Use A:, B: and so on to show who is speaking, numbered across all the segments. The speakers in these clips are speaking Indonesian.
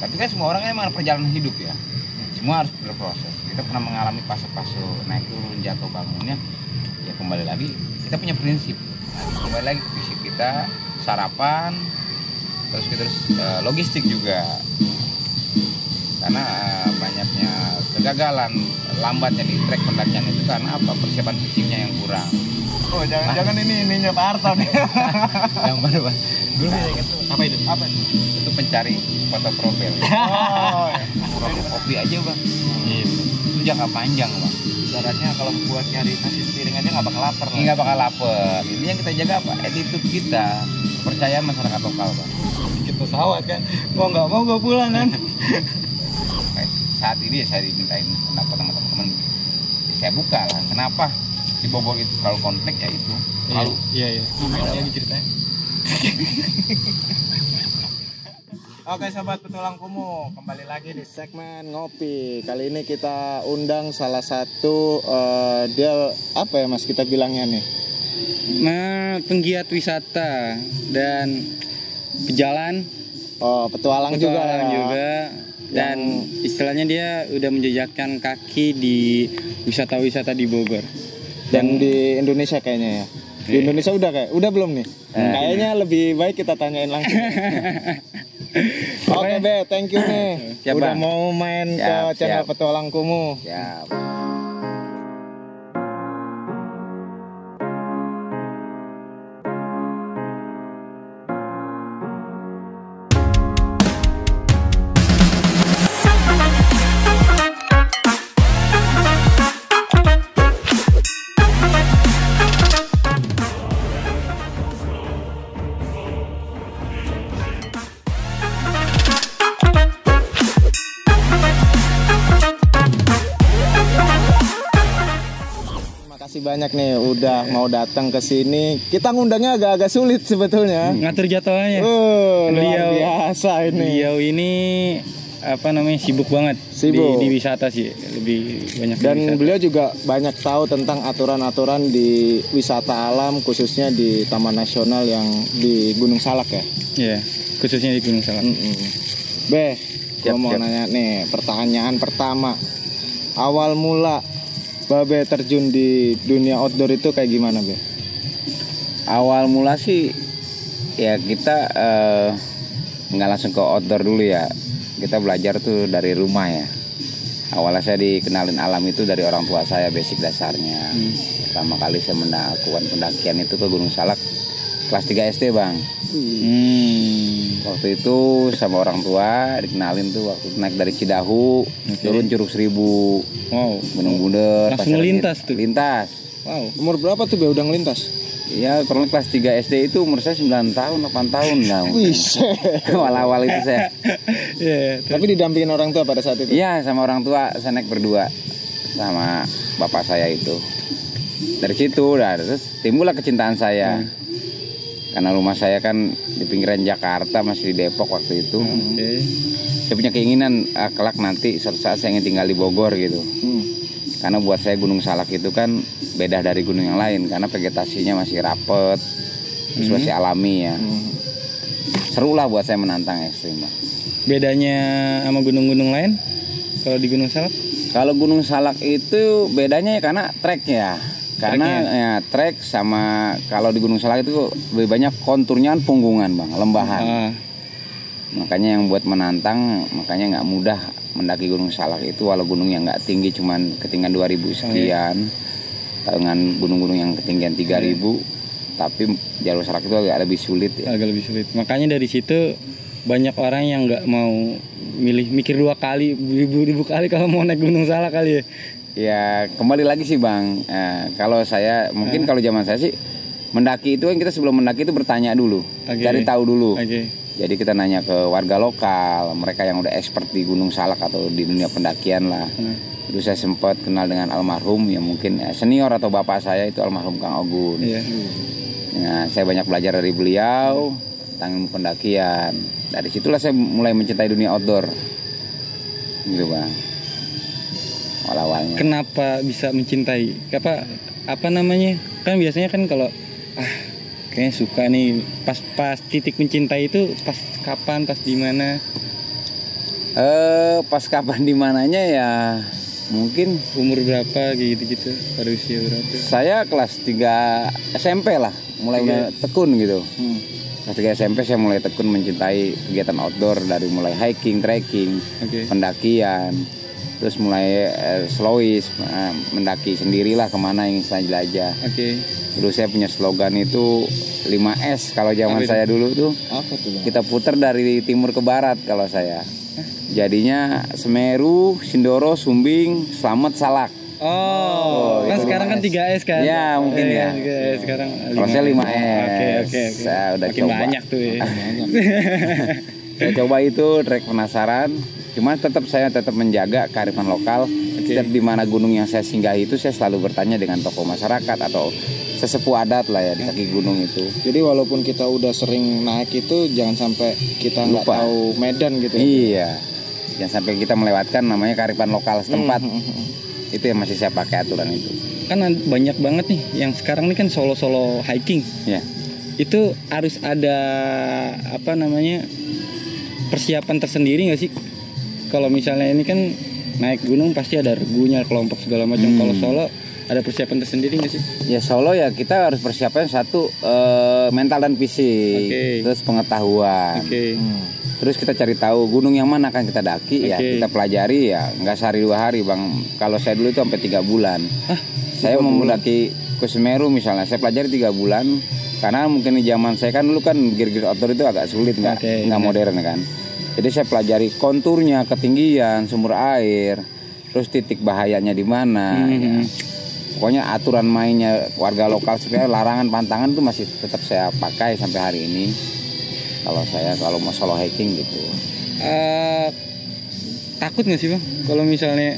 A: Tapi kan semua orang emang perjalanan hidup ya. Semua harus berproses. Kita pernah mengalami fase-fase naik turun, jatuh bangunnya. Ya kembali lagi kita punya prinsip. Nah, kembali lagi ke fisik kita, sarapan, terus logistik juga. Karena banyaknya kegagalan, lambatnya di trek pendakian itu karena apa? Persiapan fisiknya yang kurang.
B: Oh, jangan ininya Pak Harto nih.
A: Yang mana, Pak? Dulu saya ingat tuh.
B: Apa itu? Apa itu?
A: Itu pencari foto profil.
B: Oh, ya.
A: Kopi aja, Bang. Gitu. Itu jangka panjang, Bang.
B: Ibaratnya kalau buat nyari nasi sepiring aja nggak bakal lapar.
A: Nggak bakal lapar. Ini yang kita jaga apa? Attitude kita, kepercayaan masyarakat lokal, Bang.
B: Kita pesawat kan, mau nggak mau gue pulang kan.
A: Saat ini saya dimintain pendapat sama teman-teman. Saya buka lah. Kenapa di Bogor itu terlalu kompleks ya itu? Terlalu.
B: Iya. Gimana lagi ceritanya? Oke sobat petualang kumuh, kembali lagi di segmen ngopi. Kali ini kita undang salah satu dia apa ya Mas kita bilangnya nih?
C: Penggiat wisata dan pejalan.
B: Oh, petualang juga.
C: Dan istilahnya dia udah menjejakkan kaki di wisata-wisata di Bogor.
B: Dan di Indonesia kayaknya ya. Di Indonesia udah belum nih? Kayaknya lebih baik kita tanyain langsung. Oke Be, thank you nih.
A: Siap,
B: udah
A: Bang.
B: mau main ke channel Petualang Kumuh.
A: Ya.
B: Makasih banyak nih udah mau datang ke sini. Kita ngundangnya agak-agak sulit sebetulnya.
C: Ngatur jadwalnya.
B: Luar biasa ini.
C: Beliau ini apa namanya sibuk banget.
B: Sibuk.
C: Di wisata sih lebih banyak.
B: Dan
C: di wisata.
B: beliau juga banyak tahu tentang aturan-aturan di wisata alam khususnya di Taman Nasional yang di Gunung Salak ya.
C: Iya, khususnya di Gunung Salak.
B: Be, gue
A: Siap,
B: mau
A: siap.
B: nanya nih pertanyaan pertama. Awal mula Babe terjun di dunia outdoor itu kayak gimana Be?
A: Awal mula sih ya kita nggak langsung ke outdoor dulu ya. Kita belajar tuh dari rumah ya. Awalnya saya dikenalin alam itu dari orang tua saya, basic dasarnya. Pertama kali saya melakukan pendakian itu ke Gunung Salak kelas 3 SD Bang. Waktu itu sama orang tua dikenalin tuh waktu naik dari Cidahu turun Curug Seribu.
C: Wow.
A: Gunung Bunder.
C: Langsung
A: Pasar
C: lintas
A: Giri.
C: tuh.
A: Lintas.
C: Wow.
B: Umur berapa tuh Be udah ngelintas?
A: Iya, kalau kelas 3 SD itu umur saya 9 tahun, 8 tahun lah.
B: Buset.
A: Awal-awal itu saya.
C: Iya.
B: Tapi didampingin orang tua pada saat itu?
A: Iya, sama orang tua saya naik berdua sama bapak saya itu. Dari situ udah terus timbullah kecintaan saya. Karena rumah saya kan di pinggiran Jakarta, masih di Depok waktu itu.
C: Oke.
A: Saya punya keinginan kelak nanti suatu saat saya ingin tinggal di Bogor gitu. Karena buat saya Gunung Salak itu kan beda dari gunung yang lain karena vegetasinya masih rapet, terus masih alami ya. Seru lah buat saya menantang ekstrim.
C: Bedanya sama gunung-gunung lain kalau di Gunung Salak?
A: Kalau Gunung Salak itu bedanya ya karena treknya. Karena ya trek sama kalau di Gunung Salak itu lebih banyak konturnya kan punggungan Bang, lembahan. Makanya yang buat menantang, makanya nggak mudah mendaki Gunung Salak itu walau gunung yang nggak tinggi cuman ketinggian 2000 sekian. Dengan gunung-gunung yang ketinggian 3000, tapi jalur Salak itu agak lebih sulit ya.
C: Agak lebih sulit. Makanya dari situ banyak orang yang nggak mau mikir 2 kali, ribu kali kalau mau naik Gunung Salak kali ya.
A: Ya kembali lagi sih Bang, kalau saya mungkin kalau zaman saya sih mendaki itu kan kita sebelum mendaki itu bertanya dulu, cari tahu dulu. Jadi kita nanya ke warga lokal, mereka yang udah expert di Gunung Salak atau di dunia pendakian lah. Dulu saya sempat kenal dengan almarhum yang mungkin senior atau bapak saya itu almarhum Kang Ogun. Nah, saya banyak belajar dari beliau tentang pendakian. Dari situlah saya mulai mencintai dunia outdoor, gitu Bang. Awal-awalnya.
C: Kenapa bisa mencintai? Apa namanya? Kan biasanya kan kalau kayaknya suka nih pas titik mencintai itu pas kapan, pas di mana?
A: Pas kapan di mananya ya mungkin
C: umur berapa gitu-gitu, pada usia berapa?
A: saya kelas 3 SMP lah mulai tekun gitu. Kelas 3 SMP saya mulai tekun mencintai kegiatan outdoor, dari mulai hiking, trekking, pendakian, terus mulai slowis, mendaki sendirilah kemana yang saya jelajah. Dulu saya punya slogan itu 5S kalau zaman saya dulu tuh.
B: Apa tuh?
A: Kita putar dari timur ke barat kalau saya. Jadinya Semeru, Sindoro, Sumbing, Slamet, Salak.
C: Kan sekarang kan 3S kan?
A: Ya mungkin ya.
C: Sekarang
A: kalau saya 5S.
C: Oke.
A: Saya udah
C: makin
A: coba.
C: Banyak tuh ya.
A: Saya coba itu trek penasaran. Cuman saya tetap menjaga kearifan lokal. Setiap di mana gunung yang saya singgahi itu saya selalu bertanya dengan tokoh masyarakat atau sesepuh adat lah ya di kaki gunung itu.
B: Jadi walaupun kita udah sering naik itu jangan sampai kita nggak tahu medan gitu.
A: Iya. Jangan sampai kita melewatkan namanya kearifan lokal setempat. Itu yang masih saya pakai aturan itu.
C: Kan banyak banget nih yang sekarang nih kan solo hiking.
A: Ya.
C: Itu harus ada persiapan tersendiri nggak sih? Kalau misalnya ini kan naik gunung pasti ada regunya, kelompok segala macam. Kalau solo ada persiapan tersendiri nggak sih?
A: Ya solo ya kita harus persiapan satu mental dan fisik, terus pengetahuan. Terus kita cari tahu gunung yang mana akan kita daki, ya kita pelajari ya nggak sehari 2 hari bang. Kalau saya dulu itu sampai 3 bulan. Saya mau mendaki ke Semeru misalnya, saya pelajari 3 bulan. Karena mungkin di zaman saya kan dulu kan gear outdoor itu agak sulit, nggak modern kan. Jadi saya pelajari konturnya, ketinggian, sumber air, terus titik bahayanya di mana. Ya. Pokoknya aturan mainnya warga lokal supaya larangan pantangan itu masih tetap saya pakai sampai hari ini. Kalau mau solo hiking gitu.
C: Takut nggak sih bang? Kalau misalnya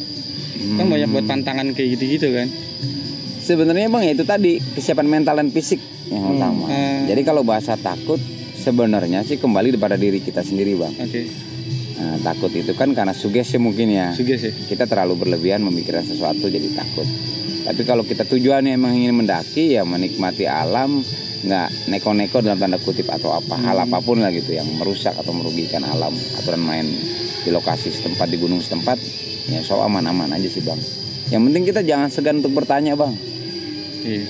C: kan banyak buat pantangan kayak gitu kan?
A: Sebenarnya bang ya itu tadi kesiapan mental dan fisik yang utama. Jadi kalau bahasa takut sebenarnya sih kembali pada diri kita sendiri bang. Nah, takut itu kan karena sugesti mungkin ya. Kita terlalu berlebihan memikirkan sesuatu jadi takut. Tapi kalau kita tujuannya emang ingin mendaki ya menikmati alam, nggak neko-neko dalam tanda kutip atau hal apapun lah gitu yang merusak atau merugikan alam, aturan main di lokasi setempat, di gunung setempat ya aman-aman aja sih bang. Yang penting kita jangan segan untuk bertanya bang.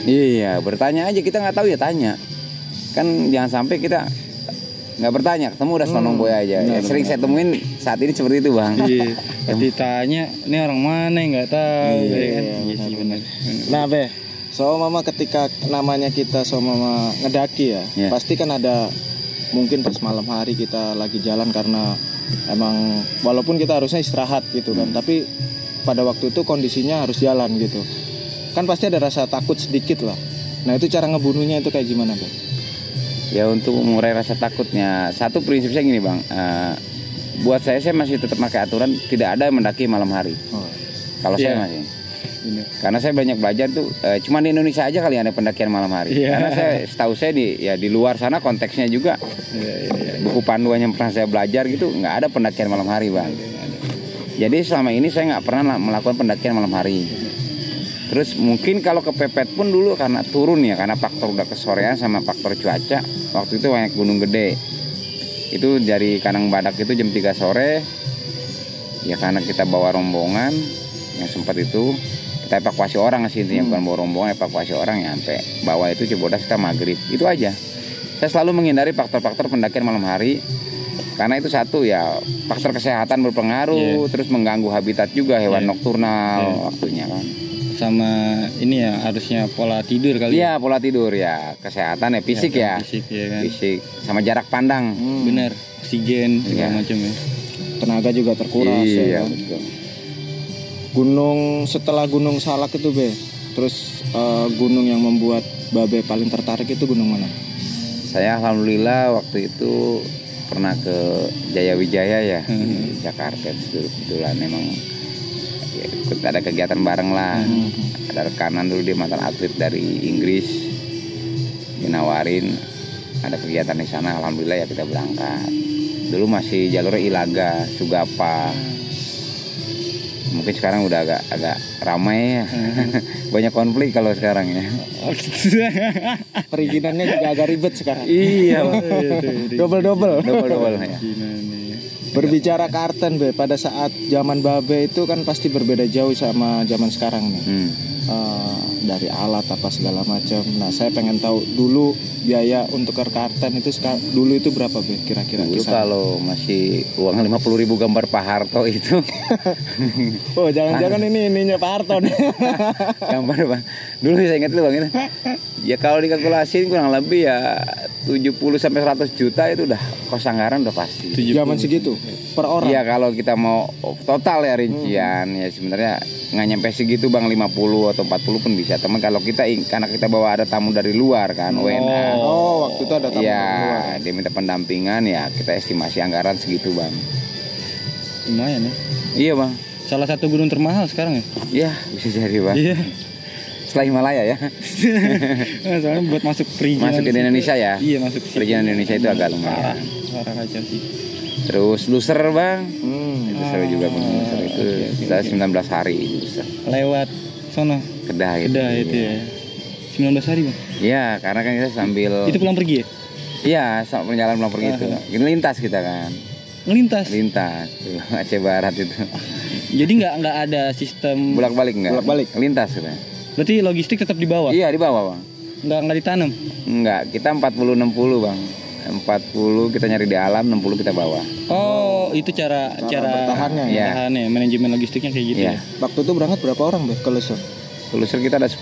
A: Iya bertanya aja, kita nggak tahu ya tanya. Kan jangan sampai kita nggak bertanya, ketemu udah selonong boy aja. Sering saya temuin saat ini seperti itu bang.
C: Ditanya ini orang mana yang nggak tahu. Iya sih benar.
B: Nah mama ketika namanya kita mama ngedaki ya, pasti kan ada mungkin pas malam hari kita lagi jalan karena emang walaupun kita harusnya istirahat gitu kan, tapi pada waktu itu kondisinya harus jalan gitu. Kan pasti ada rasa takut sedikit lah. Nah itu cara ngebunuhnya itu kayak gimana bang?
A: Ya untuk mengurai rasa takutnya, satu prinsip saya gini bang, buat saya masih tetap pakai aturan tidak ada mendaki malam hari. Kalau saya masih. Karena saya banyak belajar tuh, cuma di Indonesia aja kali ada pendakian malam hari. Karena setahu saya di luar sana konteksnya juga buku panduan yang pernah saya belajar gitu nggak ada pendakian malam hari bang. Jadi selama ini saya nggak pernah melakukan pendakian malam hari. Terus mungkin kalau kepepet pun dulu karena turun ya, karena faktor udah kesorean sama faktor cuaca. Waktu itu banyak gunung gede. Itu dari Kanang Badak itu jam 3 sore. Ya karena kita bawa rombongan yang sempat itu kita evakuasi orang sih intinya, bukan bawa rombongan, evakuasi orang ya sampai bawah itu Cibodas kita maghrib. Itu aja. Saya selalu menghindari faktor-faktor pendakian malam hari. Karena itu satu ya faktor kesehatan berpengaruh, terus mengganggu habitat juga hewan nokturnal waktunya kan.
C: Sama ini ya harusnya pola tidur kali.
A: Iya pola tidur ya, kesehatan ya fisik ya. Fisik sama jarak pandang.
C: Bener, oksigen segala macam ya.
B: Tenaga juga terkuras ya. Gunung setelah Gunung Salak itu terus gunung yang membuat Babe paling tertarik itu gunung mana?
A: Saya alhamdulillah waktu itu pernah ke Jaya Wijaya ya di Jakarta. Kebetulan memang ya, ikut ada kegiatan bareng lah. Ada rekanan dulu dia mantan atlet dari Inggris, dinawarin ada kegiatan di sana. Alhamdulillah ya kita berangkat. Dulu masih jalurnya Ilaga, Sugapa. Mungkin sekarang udah agak ramai ya. Banyak konflik kalau sekarang ya.
B: Perizinannya juga agak ribet sekarang.
A: Iya.
B: Double ya. Berbicara karten Be, pada saat zaman Babe itu kan pasti berbeda jauh sama zaman sekarang nih. Dari alat apa segala macam. Nah, saya pengen tahu dulu biaya untuk ke karten itu dulu itu berapa Be kira-kira?
A: Dulu kalau masih uang 50.000 gambar Pak Harto itu.
B: Oh, jangan-jangan ininya Pak Harto nih.
A: Gambar Bang. Dulu saya ingat tuh Bang itu. Ya kalau dikalkulasin kurang lebih ya 70 sampai 100 juta itu udah kos anggaran udah pasti.
B: Zaman segitu per orang.
A: Iya, kalau kita mau total ya rincian ya sebenarnya nggak nyampe segitu Bang, 50 atau 40 pun bisa. Teman kalau kita karena kita bawa ada tamu dari luar kan, WNA.
B: Oh, waktu itu ada tamu dari luar.
A: Iya, dia minta pendampingan ya kita estimasi anggaran segitu Bang.
C: Lumayan ya.
A: Iya Bang.
C: Salah satu gunung termahal sekarang ya.
A: Iya, bisa jadi Bang.
C: Iya.
A: Setelah Himalaya ya.
C: Soalnya buat masuk perizinan.
A: Masuk ke Indonesia ya.
C: Iya, masuk
A: perizinan Indonesia itu agak lumayan.
C: Parah aja sih.
A: Terus Luser Bang. Itu seru juga Bang. Luser itu kita 19 hari Luser.
C: Lewat sono.
A: Kedah itu.
C: Kedah itu ya. 19 hari Bang.
A: Iya, karena kan kita sambil.
C: Itu pulang pergi ya?
A: Iya, perjalanan pulang pergi itu. Ini lintas kita kan.
C: Ngelintas.
A: Lintas. Aceh Barat itu.
C: Jadi nggak ada sistem
A: bolak-balik nggak?
B: Bolak-balik.
A: Lintas kita.
C: Berarti logistik tetap di bawah?
A: Iya, di bawah Bang.
C: Nggak ditanam?
A: Enggak, kita 40-60 Bang. 40 kita nyari di alam, 60 kita bawa.
C: Oh, itu cara
B: bertahannya
A: ya.
C: Bertahannya, manajemen logistiknya kayak gitu ya.
B: Waktu itu berangkat berapa orang Be ke Luser?
A: Ke Luser kita ada 10,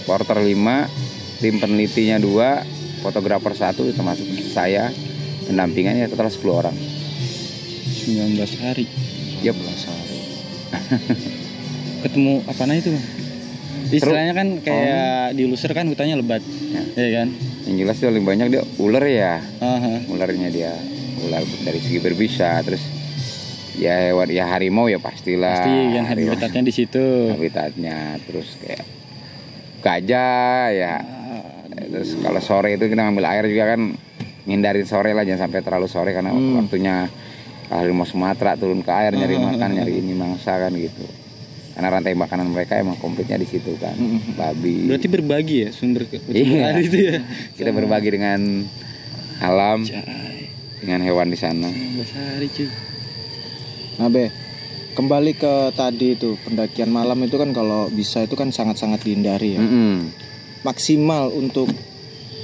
A: porter 5, tim penelitinya 2, fotografer 1 termasuk saya, pendampingannya total 10 orang.
C: 19 hari.
A: Yep.
B: 19 hari.
C: Ketemu apaan itu Bang? Istilahnya kan kayak di Luser kan hutannya lebat, ya kan?
A: Yang jelas itu paling banyak dia ular ya.
C: Ularnya
A: dia ular dari segi berbisa, terus ya hewan ya harimau ya pastilah.
C: Pasti yang habitatnya di situ.
A: Habitatnya terus kayak gajah ya. Terus kalau sore itu kita ngambil air juga kan, ngindarin sore lah, jangan sampai terlalu sore karena waktunya harimau Sumatera turun ke air nyari makan, nyari ini mangsa kan gitu. Karena rantai makanan mereka emang komplitnya di situ kan, babi.
C: Berarti berbagi ya sumber
A: iya.
C: itu ya.
A: Kita berbagi dengan alam, dengan hewan di sana.
C: Hari cuy.
B: Nah Be, kembali ke tadi itu pendakian malam itu kan kalau bisa itu kan sangat-sangat dihindari ya. Maksimal untuk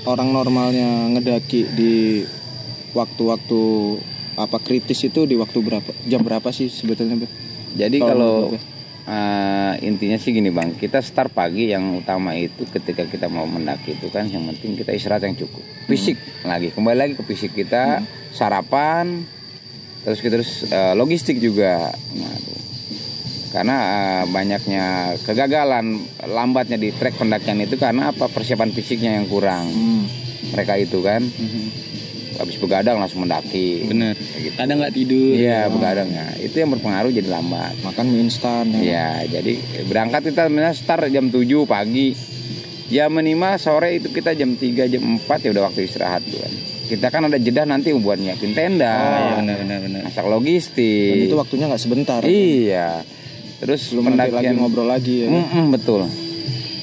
B: orang normalnya ngedaki di waktu-waktu apa kritis itu di waktu berapa? Jam berapa sih sebetulnya Be?
A: Jadi kalau intinya sih gini Bang, kita start pagi, yang utama itu ketika kita mau mendaki itu kan yang penting kita istirahat yang cukup. Fisik lagi, kembali lagi ke fisik kita, sarapan, terus logistik juga. Nah, karena banyaknya kegagalan, lambatnya di trek pendakian itu karena apa? Persiapan fisiknya yang kurang. Mereka itu kan habis begadang langsung mendaki.
C: Bener.
A: Gitu.
C: Kadang nggak tidur.
A: Iya, begadangnya. Itu yang berpengaruh jadi lambat.
B: Makan mie instan.
A: Iya, jadi berangkat kita start jam 7 pagi. Ya minimal sore itu kita jam 3, jam 4 ya udah waktu istirahat tuh kan. Kita kan ada jeda nanti buat nyiapin tenda.
C: Iya, benar.
A: Masak logistik.
B: Dan itu waktunya nggak sebentar.
A: Iya. Terus pendakian
B: lagi ngobrol lagi ya.
A: Betul.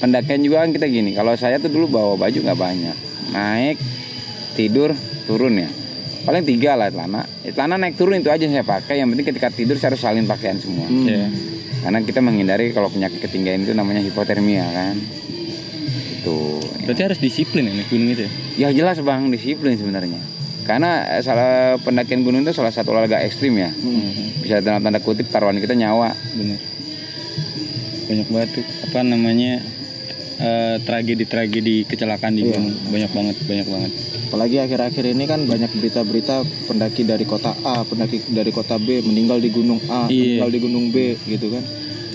A: Pendakian juga kan kita gini. Kalau saya tuh dulu bawa baju nggak banyak. Naik, tidur, turun ya. Paling 3 lah celana. Celana naik turun itu aja saya pakai. Yang penting ketika tidur saya harus salin pakaian semua. Karena kita menghindari kalau penyakit ketinggian itu namanya hipotermia kan. Itu.
C: Berarti harus disiplin ya naik gunung itu ya?
A: Ya jelas Bang, disiplin sebenarnya. Karena salah pendakian gunung itu salah satu olahraga ekstrim ya. Bisa dalam tanda kutip taruhan kita nyawa.
C: Bener. Banyak banget tuh apa namanya tragedi kecelakaan di gunung. Banyak banget.
B: Apalagi akhir-akhir ini kan banyak berita-berita pendaki dari kota A, pendaki dari kota B meninggal di gunung A, meninggal di gunung B gitu kan.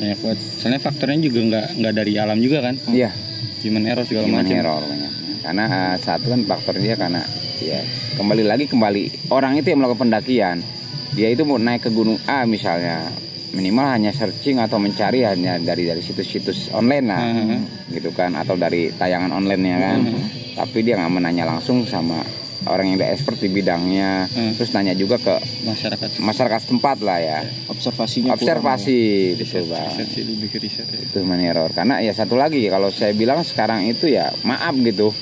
C: Banyak banget. Soalnya faktornya juga nggak dari alam juga kan.
A: Iya.
C: Human error segala macam.
A: Human error banyak. Karena satu kan faktor dia karena ya kembali orang itu yang melakukan pendakian. Dia itu mau naik ke gunung A misalnya, minimal hanya searching atau mencari hanya dari situs-situs online lah, gitu kan, atau dari tayangan online-nya kan. Tapi dia nggak menanya langsung sama orang yang udah expert di bidangnya, terus nanya juga ke masyarakat setempat lah ya. Observasi gitu Bang. Itu meneror. Karena ya satu lagi kalau saya bilang sekarang itu ya maaf gitu.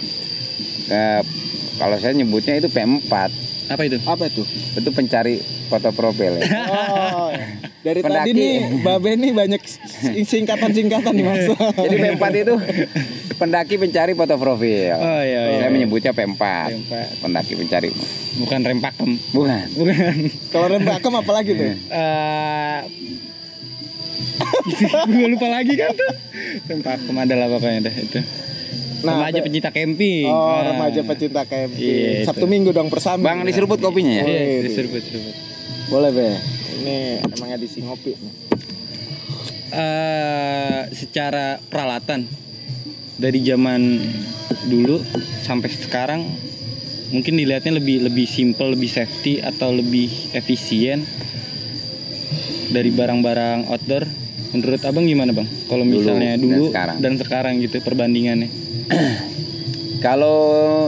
A: Kalau saya nyebutnya itu P4.
C: Apa itu?
A: Itu pencari foto profil ya.
B: Oh, dari pendaki. Tadi nih Babe nih banyak singkatan-singkatan nih Mas.
A: Jadi P4 itu pendaki pencari foto profil.
C: Oh iya.
A: Saya menyebutnya P4. Pendaki pencari.
C: Bukan rem pakem.
A: Bukan.
B: Kalau rem pakem apa lagi tuh?
C: Gue lupa lagi kan tuh. Rem pakem adalah pokoknya deh itu. Remaja pecinta camping.
B: Oh, remaja pecinta camping. Iya, Sabtu Minggu dong Persami.
A: Bang, diseruput kopinya ya?
C: Iya, diseruput.
B: Boleh, Be. Ini emang edisi ngopi nih.
C: Secara peralatan dari zaman dulu sampai sekarang mungkin dilihatnya lebih simple, lebih safety atau lebih efisien dari barang-barang outdoor. Menurut Abang gimana, Bang? Kalau misalnya dulu dan sekarang gitu perbandingannya.
A: Kalau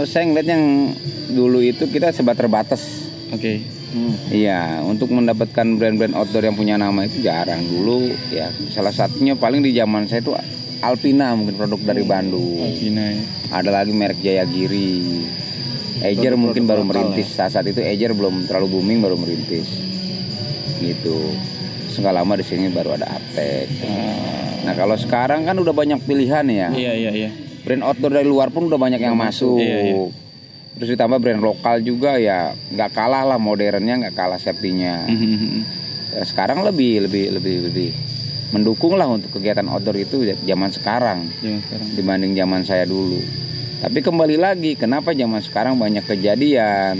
A: saya ngeliat yang dulu itu kita serba terbatas.
C: Oke.
A: Iya, untuk mendapatkan brand-brand outdoor yang punya nama itu jarang. Dulu ya salah satunya paling di zaman saya itu Alpina, mungkin produk dari Bandung.
C: Alpina ya.
A: Ada lagi merek Jayagiri. Edger mungkin baru merintis. Saat itu Edger belum terlalu booming, baru merintis. Gitu. Nggak lama di sini baru ada Aptek. Nah kalau sekarang kan udah banyak pilihan ya.
C: Iya.
A: Brand outdoor dari luar pun udah banyak yang masuk.
C: Iya.
A: Terus ditambah brand lokal juga ya nggak kalah lah modernnya, nggak kalah safety-nya. Ya, sekarang lebih mendukung lah untuk kegiatan outdoor itu zaman sekarang dibanding zaman saya dulu. Tapi kembali lagi, kenapa zaman sekarang banyak kejadian,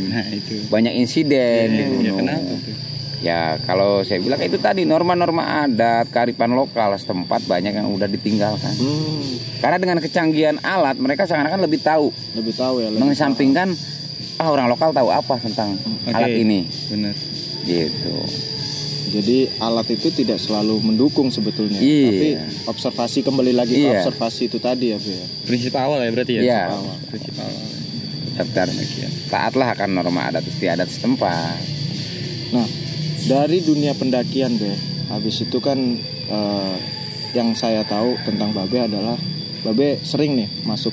A: banyak insiden di gunung?
C: Kenapa tuh?
A: Ya kalau saya bilang itu tadi norma-norma adat, kearifan lokal setempat banyak yang udah ditinggalkan. Karena dengan kecanggihan alat mereka seakan-akan lebih tahu ya. Mengesampingkan orang lokal tahu apa tentang alat ini.
C: Benar.
A: Gitu.
B: Jadi alat itu tidak selalu mendukung sebetulnya, tapi observasi kembali lagi ke observasi itu tadi ya, Bu ya.
C: Prinsip awal ya berarti ya.
A: Iya.
C: Prinsip awal.
A: Taatlah akan norma adat istiadat setempat.
B: Nah, dari dunia pendakian, Be, habis itu kan yang saya tahu tentang Babe adalah Babe sering nih masuk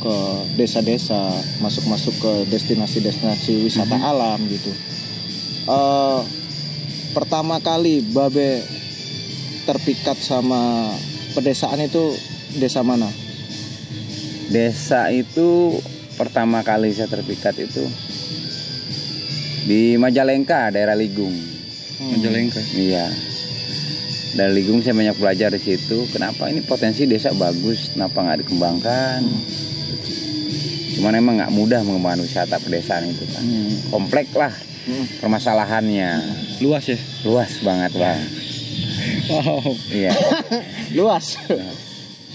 B: ke desa-desa, masuk ke destinasi-destinasi wisata alam gitu. Pertama kali Babe terpikat sama pedesaan itu desa mana?
A: Desa itu pertama kali saya terpikat itu di Majalengka, daerah Ligung.
C: Majalengka.
A: Iya. Dari Ligung saya banyak belajar di situ. Kenapa ini potensi desa bagus, kenapa nggak dikembangkan? Cuman emang nggak mudah mengembangkan wisata pedesaan itu kan. Kompleks lah permasalahannya.
C: Luas ya?
A: Luas banget, Bang.
C: Wow.
A: Iya.
B: Luas.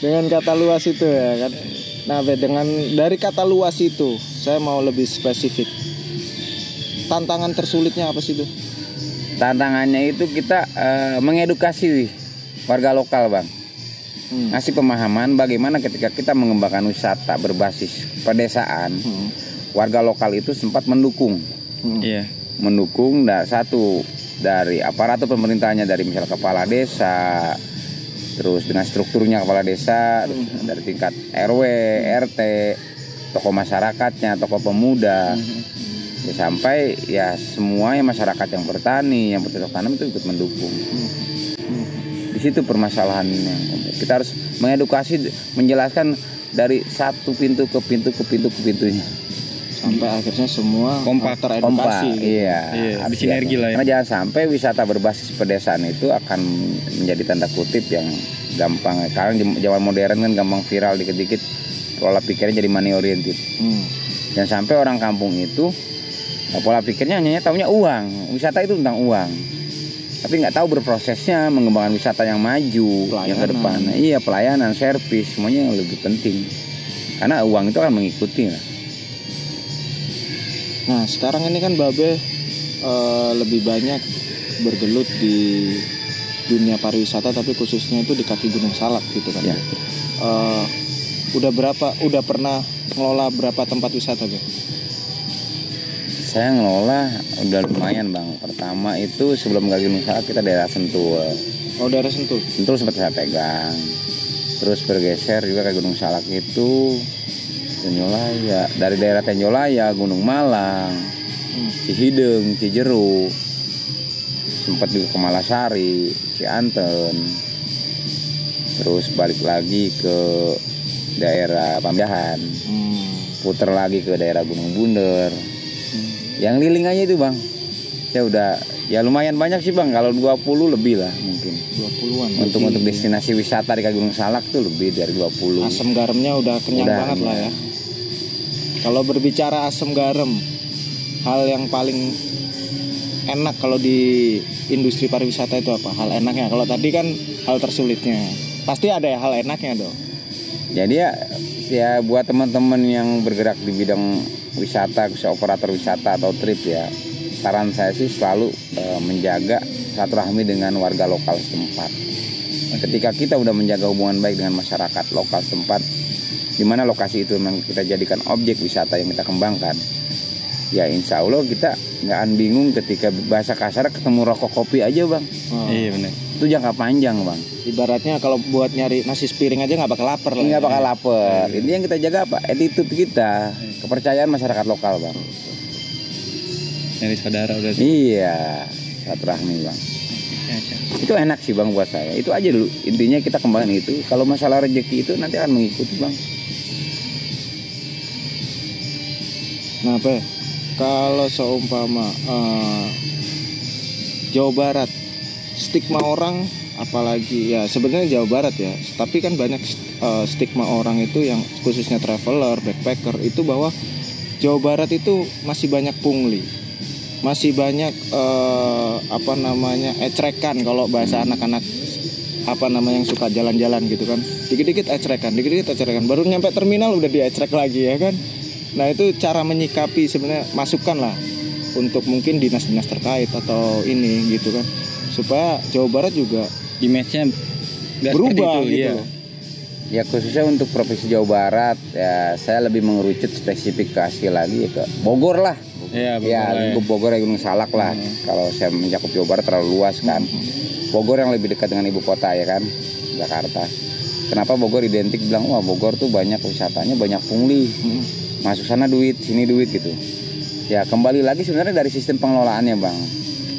B: Dengan kata luas itu ya kan. Nah, dengan dari kata luas itu, saya mau lebih spesifik. Tantangan tersulitnya apa sih itu?
A: Tantangannya itu kita mengedukasi warga lokal, Bang. Ngasih pemahaman bagaimana ketika kita mengembangkan wisata berbasis pedesaan, warga lokal itu sempat mendukung. Mendukung satu dari aparatur pemerintahnya, dari misal kepala desa, terus dengan strukturnya kepala desa, dari tingkat RW, RT, tokoh masyarakatnya, tokoh pemuda. Ya, sampai ya semuanya masyarakat yang bertani, yang bercocok tanam itu ikut mendukung. Di situ permasalahannya. Kita harus mengedukasi, menjelaskan dari satu pintu ke pintunya.
B: Sampai akhirnya semua
C: kompak
B: teredukasi.
A: Iya.
C: Bersinergi lah ya.
A: Karena jangan sampai wisata berbasis pedesaan itu akan menjadi tanda kutip yang gampang. Sekarang zaman modern kan gampang viral dikit-dikit, pola pikirnya jadi money oriented. Jangan sampai orang kampung itu pola pikirnya hanya taunya uang, wisata itu tentang uang, tapi nggak tahu berprosesnya mengembangkan wisata yang maju, yang ke depan. Iya, pelayanan, servis, semuanya yang lebih penting, karena uang itu akan mengikuti lah.
B: Nah, sekarang ini kan Babe lebih banyak bergelut di dunia pariwisata, tapi khususnya itu di kaki Gunung Salak gitu kan. Udah pernah ngelola berapa tempat wisata, Be?
A: Saya ngelola udah lumayan, Bang. Pertama itu sebelum ke Gunung Salak kita daerah Sentul.
B: Oh, daerah Sentul.
A: Sentul sempat saya pegang. Terus bergeser juga ke Gunung Salak itu Tenjolaya. Dari daerah Tenjolaya, Gunung Malang, Cihideng, Cijeruk, sempat juga ke Malasari, Cianten, terus balik lagi ke daerah Pamjahan, puter lagi ke daerah Gunung Bunder. Yang liling aja itu bang, saya udah ya lumayan banyak sih bang, kalau 20 lebih lah mungkin.
B: 20-an.
A: Untuk destinasi wisata di Gunung Salak tuh lebih dari 20.
B: Asam garamnya udah kenyang banget lah ya. Kalau berbicara asam garam, hal yang paling enak kalau di industri pariwisata itu apa? Hal enaknya. Kalau tadi kan hal tersulitnya. Pasti ada ya hal enaknya dong.
A: Jadi ya buat teman-teman yang bergerak di bidang wisata, operator wisata atau trip ya, saran saya sih selalu menjaga silaturahmi dengan warga lokal setempat. Ketika kita udah menjaga hubungan baik dengan masyarakat lokal setempat, di mana lokasi itu memang kita jadikan objek wisata yang kita kembangkan, ya insya Allah kita nggak akan bingung ketika bahasa kasar ketemu rokok kopi aja bang.
C: Iya benar.
A: Itu jangka panjang bang.
B: Ibaratnya kalau buat nyari nasi sepiring aja nggak bakal lapar lah.
A: Nggak bakal lapar. Ini yang kita jaga apa? Attitude kita, kepercayaan masyarakat lokal bang.
C: Nyari saudara udah.
A: Iya, silaturahmi bang. Itu enak sih bang buat saya. Itu aja dulu. Intinya kita kembangin itu. Kalau masalah rezeki itu nanti akan mengikuti bang.
B: Nah, Pe, kalau seumpama Jawa Barat, stigma orang, apalagi ya sebenarnya Jawa Barat ya, tapi kan banyak stigma orang itu yang khususnya traveler, backpacker itu bahwa Jawa Barat itu masih banyak pungli, masih banyak ecrekan kalau bahasa anak-anak yang suka jalan-jalan gitu kan, dikit-dikit ecrekan, baru nyampe terminal udah diecrek lagi ya kan. Nah itu cara menyikapi sebenarnya, masukkan lah untuk mungkin dinas-dinas terkait atau ini gitu kan, supaya Jawa Barat juga
C: image-nya
B: berubah
C: itu,
B: gitu.
A: Ya khususnya untuk provinsi Jawa Barat ya saya lebih mengerucut spesifikasi lagi ke Bogor lah. Lingkup Bogor ya Gunung Salak lah. Kalau saya mencakup Jawa Barat terlalu luas kan. Bogor yang lebih dekat dengan ibu kota ya kan, Jakarta. Kenapa Bogor identik bilang wah Bogor tuh banyak wisatanya, banyak pungli. Masuk sana duit, sini duit gitu. Ya kembali lagi sebenarnya dari sistem pengelolaannya bang.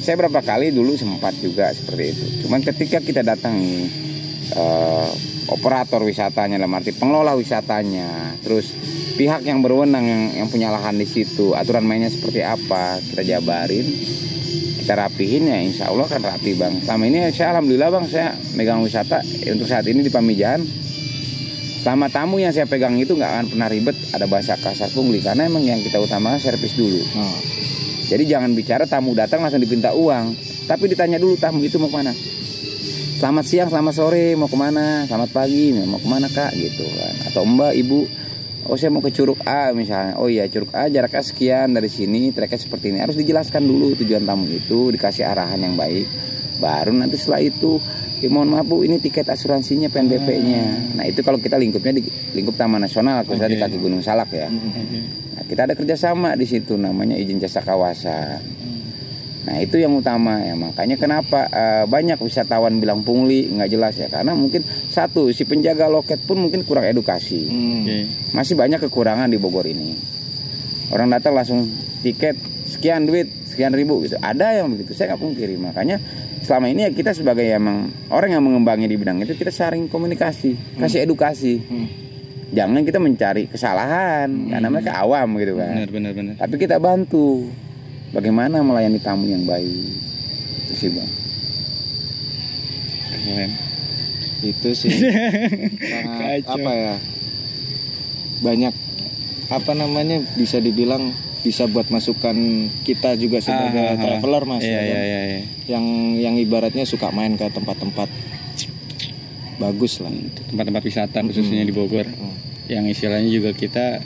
A: Saya berapa kali dulu sempat juga seperti itu. Cuman ketika kita datangi operator wisatanya, dalam arti pengelola wisatanya, terus pihak yang berwenang yang punya lahan di situ, aturan mainnya seperti apa, kita jabarin, kita rapihin ya insya Allah kan rapi bang. Selama ini saya alhamdulillah bang, saya megang wisata untuk saat ini di Pamijahan. Selama tamu yang saya pegang itu nggak akan pernah ribet ada bahasa kasar pungli, karena emang yang kita utamakan servis dulu. Jadi jangan bicara tamu datang langsung dipinta uang, tapi ditanya dulu tamu itu mau kemana. Selamat siang, selamat sore, mau kemana? Selamat pagi, mau kemana kak gitu kan? Atau mbak, ibu, oh saya mau ke Curug A misalnya. Oh iya Curug A jaraknya sekian dari sini, treknya seperti ini. Harus dijelaskan dulu tujuan tamu itu, dikasih arahan yang baik. Baru nanti setelah itu mohon maaf bu, ini tiket asuransinya PNBP-nya. Nah itu kalau kita lingkupnya di lingkup Taman Nasional, khususnya di kaki Gunung Salak ya. Nah, kita ada kerjasama di situ, namanya izin jasa kawasan. Nah itu yang utama ya, makanya kenapa banyak wisatawan bilang pungli nggak jelas ya, karena mungkin satu si penjaga loket pun mungkin kurang edukasi. Masih banyak kekurangan di Bogor ini. Orang datang langsung tiket sekian duit, sekian ribu gitu. Ada yang begitu, saya nggak pungkiri. Makanya selama ini ya kita sebagai emang orang yang mengembangi di bidang itu, kita saring komunikasi, kasih edukasi. Jangan kita mencari kesalahan, karena mereka awam gitu kan.
C: Benar.
A: Tapi kita bantu bagaimana melayani tamu yang baik. Itu sih bang.
C: Keren.
B: Itu sih sangat apa ya, banyak bisa dibilang bisa buat masukan kita juga sebagai traveler mas.
C: Iya.
B: Yang ibaratnya suka main ke tempat-tempat bagus lah,
C: tempat-tempat wisata khususnya di Bogor. Yang istilahnya juga kita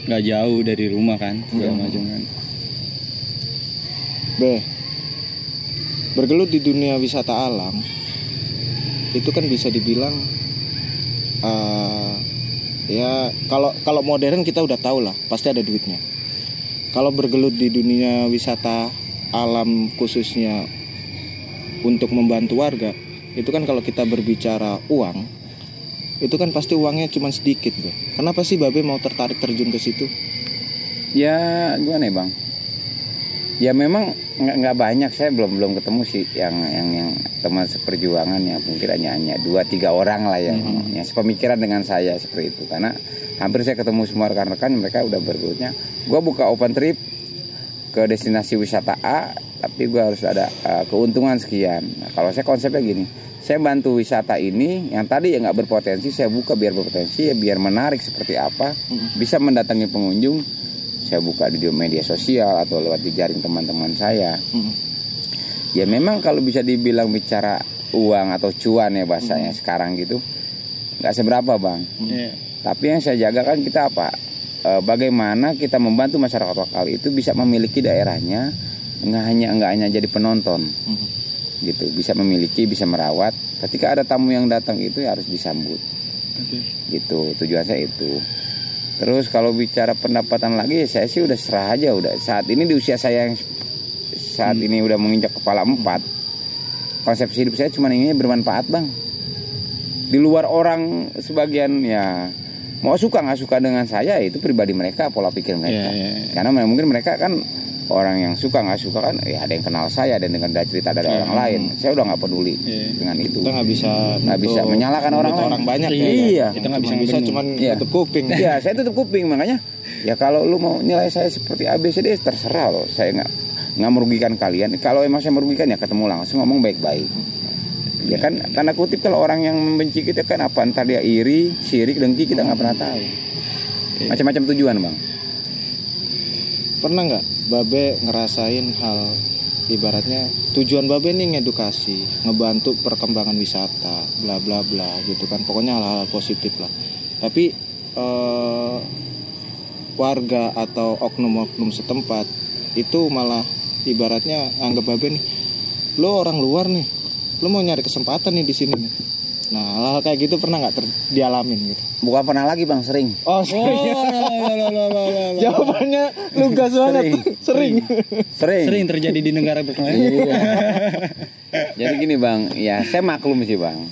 C: nggak jauh dari rumah kan, segala macam kan.
B: Bergelut di dunia wisata alam itu kan bisa dibilang ya kalau modern kita udah tahu lah pasti ada duitnya. Kalau bergelut di dunia wisata alam khususnya untuk membantu warga, itu kan kalau kita berbicara uang, itu kan pasti uangnya cuma sedikit bro. Kenapa sih Babe mau tertarik terjun ke situ?
A: Ya gimana ya bang, Ya memang nggak banyak, saya belum ketemu sih yang teman seperjuangan ya, mungkin hanya 2-3 orang lah yang sepemikiran dengan saya seperti itu. Karena hampir saya ketemu semua rekan-rekan mereka udah bergurutnya, gue buka open trip ke destinasi wisata A, tapi gue harus ada keuntungan sekian. Nah, kalau saya konsepnya gini, saya bantu wisata ini yang tadi ya nggak berpotensi, saya buka biar berpotensi, ya biar menarik seperti apa, bisa mendatangi pengunjung. Saya buka di media sosial atau lewat jejaring teman-teman saya. Ya memang kalau bisa dibilang bicara uang atau cuan ya bahasanya sekarang gitu, nggak seberapa bang. Tapi yang saya jaga kan kita apa? Bagaimana kita membantu masyarakat lokal itu bisa memiliki daerahnya, nggak hanya jadi penonton, gitu. Bisa memiliki, bisa merawat. Ketika ada tamu yang datang itu ya harus disambut, gitu. Tujuan saya itu. Terus kalau bicara pendapatan lagi, saya sih udah serah aja. Udah saat ini di usia saya yang saat ini udah menginjak kepala 4, konsepsi hidup saya cuma inginnya bermanfaat bang. Di luar orang sebagian ya mau suka nggak suka dengan saya, itu pribadi mereka, pola pikir mereka. Karena mungkin mereka kan orang yang suka nggak suka kan, ya ada yang kenal saya, ada yang dengar cerita dari orang lain. Saya udah nggak peduli dengan itu.
B: Kita nggak bisa
A: menyalahkan orang
B: banyak.
A: Iya.
B: Kita nggak bisa cuman tutup kuping.
A: Iya, saya tutup kuping. Makanya ya kalau lu mau nilai saya seperti ABCD terserah loh. Saya nggak merugikan kalian. Kalau emang saya merugikan ya ketemu langsung ngomong baik-baik. Ya kan tanda kutip kalau orang yang membenci kita kan apa, entar dia iri, syirik, dengki, kita nggak pernah tahu. Macam-macam tujuan bang.
B: Pernah nggak Babe ngerasain hal ibaratnya tujuan Babe nih ngedukasi, ngebantu perkembangan wisata, bla bla bla gitu kan, pokoknya hal-hal positif lah. Tapi warga atau oknum-oknum setempat itu malah ibaratnya anggap Babe nih, lo orang luar nih, lo mau nyari kesempatan nih di sini nih. Nah, hal-hal kayak gitu pernah nggak dialamin gitu?
A: Bukan pernah lagi bang, sering.
B: Oh sering. Jawabannya lugas banget.
A: Sering
C: terjadi di negara berkembang.
A: Jadi gini bang, ya saya maklum sih bang.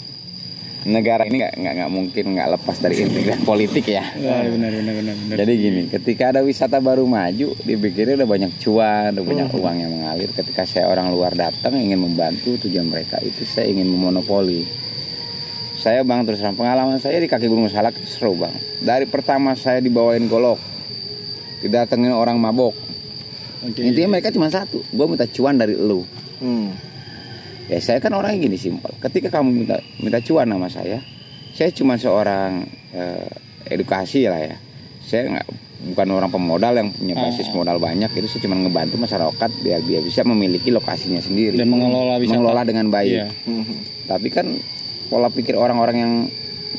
A: Negara ini nggak mungkin nggak lepas dari intriga politik ya.
C: Benar.
A: Jadi gini, ketika ada wisata baru maju, dipikirnya udah banyak cuan, udah banyak uang yang mengalir. Ketika saya orang luar datang ingin membantu, tujuan mereka itu saya ingin memonopoli. Saya bang, terus terang pengalaman saya di kaki Gunung Salak itu seru bang. Dari pertama saya dibawain golok, didatengin orang mabok. Intinya mereka cuma satu, gue minta cuan dari lu. Ya saya kan orangnya gini simpel. Ketika kamu minta cuan sama saya cuma seorang edukasi lah ya. Saya bukan orang pemodal yang punya basis modal banyak. Itu saya cuma ngebantu masyarakat biar bisa memiliki lokasinya sendiri
C: dan mengelola
A: dengan baik. Tapi kan pola pikir orang-orang yang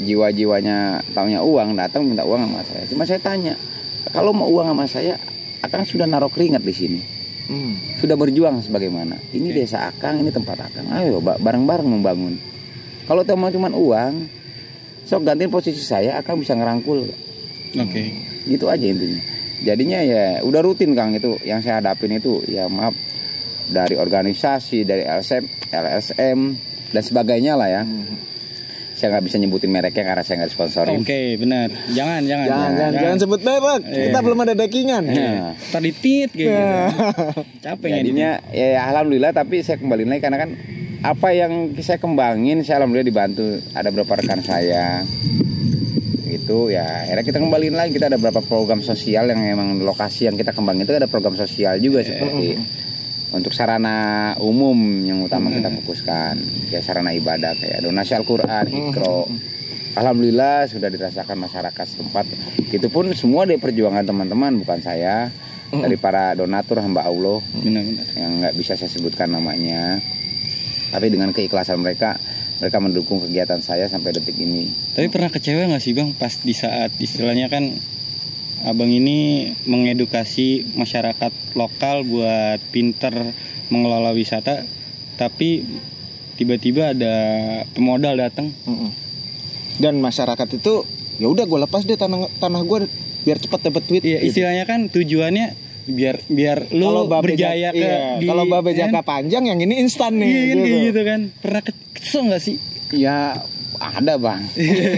A: jiwa-jiwanya taunya uang, datang minta uang sama saya. Cuma saya tanya, kalau mau uang sama saya, Akang sudah naruh keringat di sini, sudah berjuang sebagaimana. Ini desa Akang, ini tempat Akang. Ayo bareng-bareng membangun. Kalau cuma uang, sok gantiin posisi saya, Akang bisa ngerangkul. Gitu aja intinya. Jadinya ya udah rutin Kang itu. Yang saya hadapin itu ya maaf, dari organisasi, dari LSM dan sebagainya lah ya. Saya nggak bisa nyebutin mereknya karena saya nggak disponsorin.
C: Benar. Jangan
B: sebut merek. Kita belum ada backingan.
C: Tadi tit gitu. Capek
A: jadinya ya alhamdulillah. Tapi saya kembali lagi karena kan apa yang saya kembangin, saya alhamdulillah dibantu ada beberapa rekan saya. Gitu ya. Akhirnya kita kembaliin lagi, kita ada beberapa program sosial yang memang lokasi yang kita kembangin itu ada program sosial juga seperti untuk sarana umum yang utama kita fokuskan, kayak sarana ibadah kayak donasi Al-Quran, Iqra. Alhamdulillah sudah dirasakan masyarakat setempat. Itu pun semua dari perjuangan teman-teman, bukan saya, dari para donatur hamba Allah yang nggak bisa saya sebutkan namanya. Tapi dengan keikhlasan mereka mendukung kegiatan saya sampai detik ini.
C: Tapi pernah kecewa nggak sih bang pas di saat istilahnya kan abang ini mengedukasi masyarakat lokal buat pinter mengelola wisata, tapi tiba-tiba ada pemodal datang
B: dan masyarakat itu ya udah gue lepas deh tanah gue biar cepat dapat duit.
C: Iya, istilahnya kan tujuannya biar lu berjaya
B: kalau Babe jangka panjang, yang ini instan nih.
C: Gitu kan. Pernah kesel nggak sih?
A: Ya ada bang.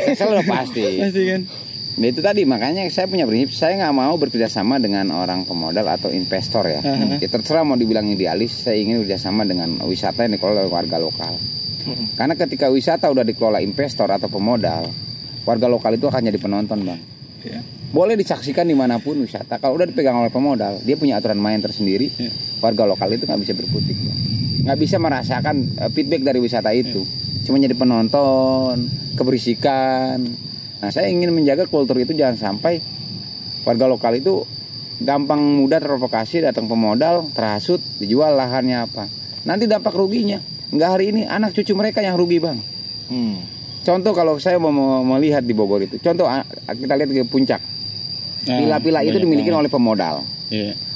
A: Kesel udah pasti.
C: Pasti kan.
A: Itu tadi makanya saya punya prinsip, saya nggak mau bekerjasama dengan orang pemodal atau investor ya. Ya terserah mau dibilang idealis, saya ingin bekerjasama dengan wisata yang dikelola oleh warga lokal. Karena ketika wisata udah dikelola investor atau pemodal, warga lokal itu akan jadi penonton, Bang.
C: Ya.
A: Boleh disaksikan dimanapun wisata. Kalau udah dipegang oleh pemodal, dia punya aturan main tersendiri. Warga lokal itu nggak bisa berkutik, Bang. Nggak bisa merasakan feedback dari wisata itu. Cuma jadi penonton, keberisikan. Nah, saya ingin menjaga kultur itu jangan sampai warga lokal itu gampang mudah terprovokasi, datang pemodal, terhasut, dijual lahannya apa. Nanti dampak ruginya, enggak hari ini, anak cucu mereka yang rugi, Bang. Contoh kalau saya mau melihat di Bogor itu, contoh kita lihat di Puncak, pila-pila itu dimiliki oleh pemodal.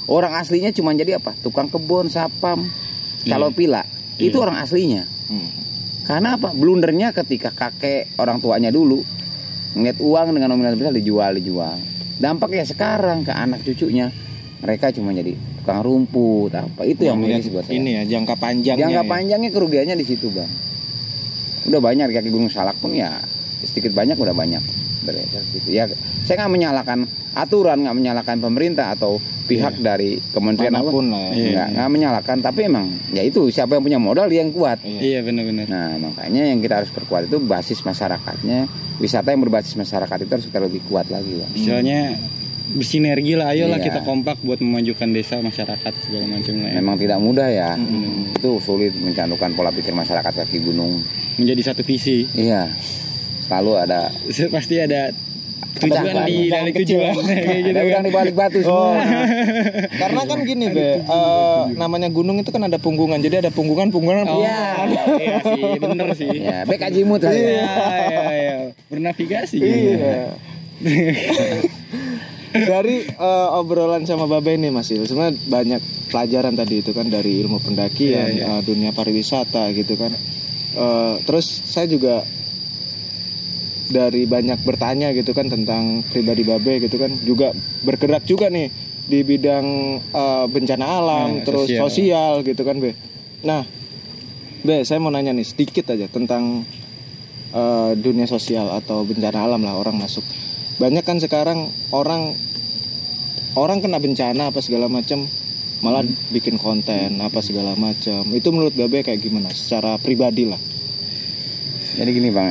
A: Orang aslinya cuma jadi apa? Tukang kebun, sapam, calo pila. Itu orang aslinya. Karena apa? Blundernya ketika kakek orang tuanya dulu ngeliat uang dengan nominal besar dijual. Dampaknya sekarang ke anak cucunya, mereka cuma jadi tukang rumput apa. Itu yang miris buat saya.
B: Ini ya jangka panjangnya.
A: Jangka panjangnya kerugiannya di situ, Bang. Udah banyak kaki Gunung Salak pun ya sedikit banyak udah banyak beredar gitu. Ya saya nggak menyalahkan aturan, nggak menyalahkan pemerintah atau pihak dari kementerian
B: apapun lah.
A: Nggak menyalahkan, tapi emang ya itu siapa yang punya modal dia yang kuat.
C: Iya benar-benar.
A: Nah makanya yang kita harus perkuat itu basis masyarakatnya. Wisata yang berbasis masyarakat itu harus kita lebih kuat lagi, Bang.
C: Istilahnya bersinergi lah, ayolah kita kompak buat memajukan desa, masyarakat segala macam lah.
A: Memang tidak mudah ya. Itu sulit mencantumkan pola pikir masyarakat kaki gunung
C: menjadi satu visi.
A: Iya. Selalu ada
C: pasti ada tujuan di balik tujuan.
A: Ada udang di balik batu semua.
B: Karena kan gini, namanya gunung itu kan ada punggungan. Jadi ada punggungan.
C: Iya sih, bener sih.
A: Ya, bek ajimut lah.
C: Iya. Bernavigasi.
B: Iya. Dari obrolan sama Babe ini Mas Il, sebenarnya banyak pelajaran tadi itu kan dari ilmu pendakian, dunia pariwisata gitu kan. Terus saya juga dari banyak bertanya gitu kan tentang pribadi Babe gitu kan, juga bergerak juga nih di bidang bencana alam, terus sosial gitu kan, Be. Nah, Be, saya mau nanya nih sedikit aja tentang dunia sosial atau bencana alam lah, orang masuk. Banyak kan sekarang orang kena bencana apa segala macam malah bikin konten apa segala macam. Itu menurut Babe kayak gimana secara pribadi lah?
A: Jadi gini, Bang,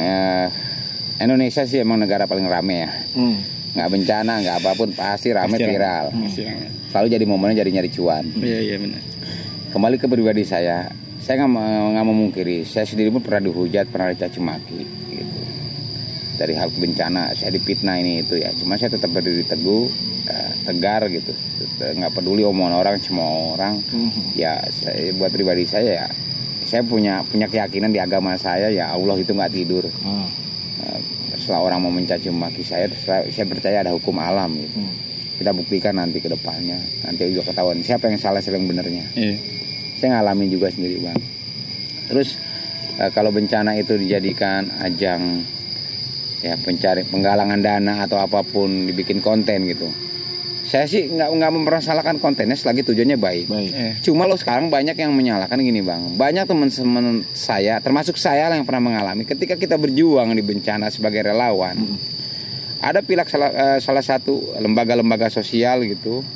A: Indonesia sih emang negara paling rame ya. Nggak bencana, nggak apapun pasti rame, viral. Selalu jadi momennya jadi nyari cuan.
C: Iya benar.
A: Kembali ke pribadi saya nggak memungkiri, saya sendiri pun pernah dihujat, pernah dicaci maki gitu. Dari hal bencana, saya dipitnah ini itu ya. Cuma saya tetap berdiri teguh, tegar gitu. Nggak peduli omongan orang, semua orang. Ya saya, buat pribadi saya ya, saya punya keyakinan di agama saya ya, Allah itu nggak tidur. Setelah orang mau mencaci maki saya percaya ada hukum alam gitu. Kita buktikan nanti ke depannya, nanti juga ketahuan siapa yang salah, siapa yang benernya. Saya ngalamin juga sendiri, Bang. Terus kalau bencana itu dijadikan ajang ya penggalangan dana atau apapun, dibikin konten gitu, saya sih nggak mempermasalahkan kontennya selagi tujuannya baik. Cuma lo sekarang banyak yang menyalahkan gini, Bang. Banyak teman-teman saya, termasuk saya yang pernah mengalami, ketika kita berjuang di bencana sebagai relawan, ada pihak salah satu lembaga-lembaga sosial gitu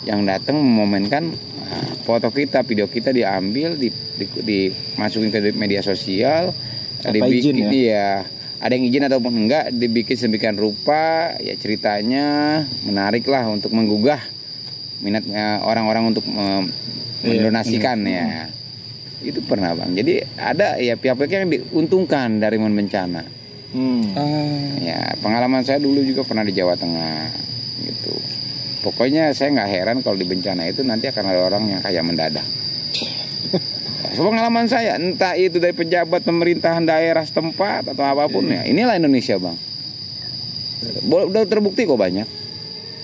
A: yang datang memomenkan foto kita, video kita diambil, dimasukin ke media sosial, dibikin ada yang izin ataupun enggak, dibikin sedemikian rupa ya, ceritanya menarik lah untuk menggugah minat orang-orang untuk mendonasikan ya. Itu pernah, Bang. Jadi ada ya pihak-pihak yang diuntungkan dari bencana. Ya pengalaman saya dulu juga pernah di Jawa Tengah gitu. Pokoknya saya nggak heran kalau di bencana itu nanti akan ada orang yang kaya mendadak. Pengalaman saya, entah itu dari pejabat pemerintahan daerah setempat atau apapun ya, inilah Indonesia, Bang. Udah terbukti kok banyak.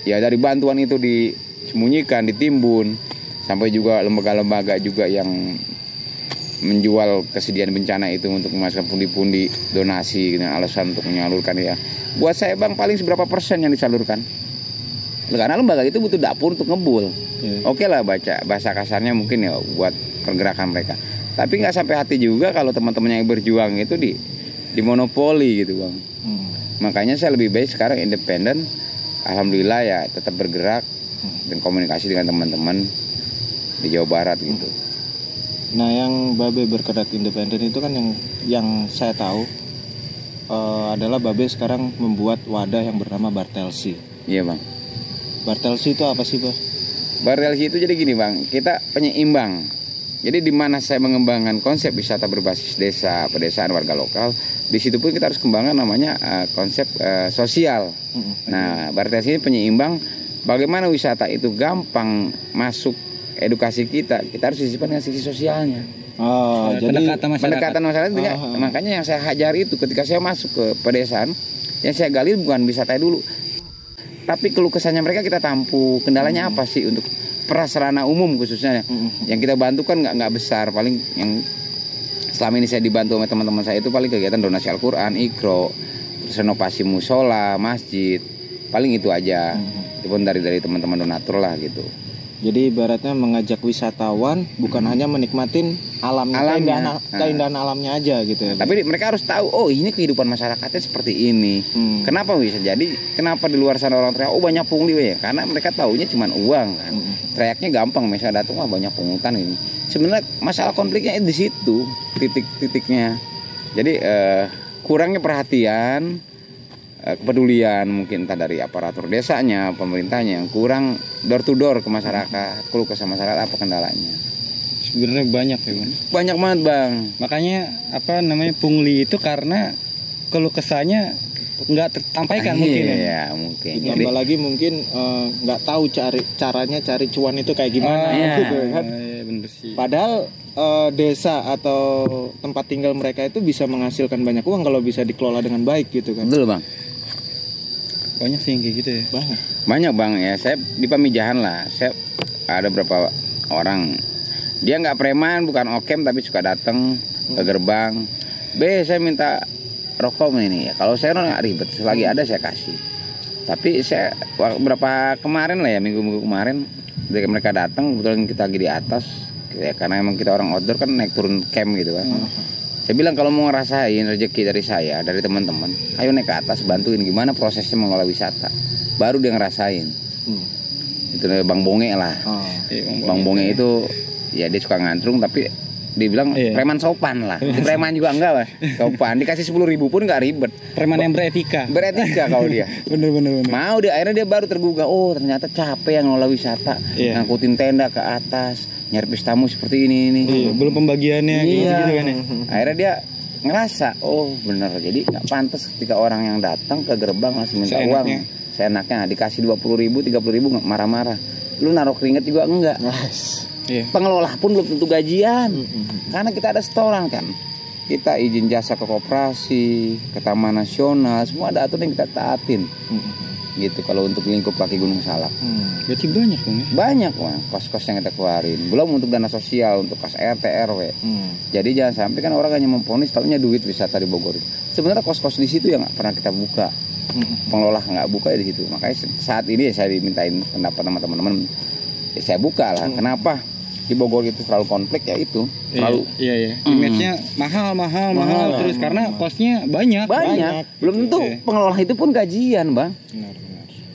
A: Ya dari bantuan itu disembunyikan, ditimbun, sampai juga lembaga-lembaga juga yang menjual kesediaan bencana itu untuk memasukkan pundi-pundi donasi dengan alasan untuk menyalurkan ya. Buat saya, Bang, paling seberapa persen yang disalurkan? Karena lembaga itu butuh dapur untuk ngebul. Oke lah, baca bahasa kasarnya mungkin ya buat pergerakan mereka. Tapi nggak sampai hati juga kalau teman-teman yang berjuang itu di monopoli gitu, Bang. Makanya saya lebih baik sekarang independen. Alhamdulillah ya tetap bergerak dan komunikasi dengan teman-teman di Jawa Barat gitu.
B: Nah, yang Babe bergerak independen itu kan yang saya tahu adalah Babe sekarang membuat wadah yang bernama Bartelsi.
A: Iya bang.
B: Bartelsi itu apa sih, Bang?
A: Bartelsi itu jadi gini bang, kita penyeimbang. Jadi di mana saya mengembangkan konsep wisata berbasis desa, pedesaan warga lokal, di situ pun kita harus kembangkan namanya konsep sosial. Nah, Bartelsi ini penyeimbang. Bagaimana wisata itu gampang masuk edukasi kita harus disisipkan dengan sisi sosialnya.
B: Oh, jadi
A: pendekatan masyarakat itu makanya yang saya hajar itu ketika saya masuk ke pedesaan, yang saya gali bukan wisata dulu, tapi keluh kesahnya mereka kita tampu. Kendalanya apa sih untuk prasarana umum khususnya yang kita bantu kan nggak besar, paling yang selama ini saya dibantu sama teman-teman saya itu paling kegiatan donasi Al-Quran, ikro, terus renovasi musola, masjid, paling itu aja. Itu pun dari teman-teman donatur lah gitu.
B: Jadi ibaratnya mengajak wisatawan bukan hanya menikmatin alamnya. Keindahan alamnya aja gitu ya.
A: Tapi mereka harus tahu, oh ini kehidupan masyarakatnya seperti ini. Kenapa bisa jadi? Kenapa di luar sana orang teriak, oh banyak pungli ya? Karena mereka taunya cuma uang kan. Teriaknya gampang, misalnya datang banyak pungutan ini. Sebenarnya masalah konfliknya di situ, titik-titiknya. Jadi kurangnya perhatian, kepedulian mungkin entah dari aparatur desanya, pemerintahnya yang kurang door to door ke masyarakat, keluh kesah masyarakat apa kendalanya.
C: Sebenarnya banyak ya bang.
A: Banyak banget bang.
C: Makanya pungli itu karena keluh kesahnya nggak tersampaikan mungkin ya.
A: Iya mungkin.
B: Ditambah lagi mungkin nggak tahu caranya cari cuan itu kayak gimana gitu kan.
C: Iya, bener sih.
B: Padahal desa atau tempat tinggal mereka itu bisa menghasilkan banyak uang kalau bisa dikelola dengan baik gitu kan.
A: Betul bang.
C: Banyak sih yang kayak gitu ya.
A: Banyak bang ya. Saya di Pamijahan lah. Saya ada berapa orang. Dia nggak preman, bukan okem tapi suka datang ke gerbang. Saya minta rokok ini ya. Kalau saya nggak ribet, selagi ada saya kasih. Tapi saya berapa kemarin lah ya, minggu kemarin, ketika mereka datang, kebetulan kita lagi di atas, ya, karena emang kita orang outdoor kan naik turun camp gitu kan. Saya bilang kalau mau ngerasain rezeki dari saya, dari teman-teman, ayo naik ke atas bantuin gimana prosesnya mengelola wisata. Baru dia ngerasain. Itu Bang Bonge lah. Bang Bonge itu ya dia suka ngantrung tapi dibilang preman sopan lah. Preman juga enggak lah, sopan. Dikasih 10.000 pun nggak ribet.
C: Preman yang beretika.
A: Beretika kalau dia.
C: Bener.
A: Mau dia akhirnya dia baru tergugah. Oh ternyata capek yang ngelola wisata, ngangkutin tenda ke atas, nyerpis tamu seperti ini.
C: Belum pembagiannya gitu kan ya.
A: Akhirnya dia ngerasa, oh bener. Jadi nggak pantas ketika orang yang datang ke gerbang langsung minta uang. Seenaknya dikasih 20.000, 30.000 marah-marah. Lu naruh keringet juga enggak. Pengelola pun belum tentu gajian. Karena kita ada setoran kan. Kita izin jasa ke koperasi, ke Taman Nasional, semua ada aturan yang kita taatin. Gitu kalau untuk lingkup kaki Gunung Salak.
C: Berarti banyak dong ya?
A: Banyak bang, kos-kos yang kita keluarin. Belum untuk dana sosial, untuk kas RT RW. Jadi jangan sampai kan orang hanya memponis taunya duit wisata di Bogor. Sebenarnya kos-kos di situ yang nggak pernah kita buka. Pengelola nggak buka ya di situ. Makanya saat ini ya saya dimintain pendapat sama teman-teman. Ya saya buka lah. Kenapa? Di Bogor itu terlalu konflik ya itu terlalu
C: image-nya mahal terus karena kosnya banyak.
A: Belum tentu pengelola itu pun gajian bang.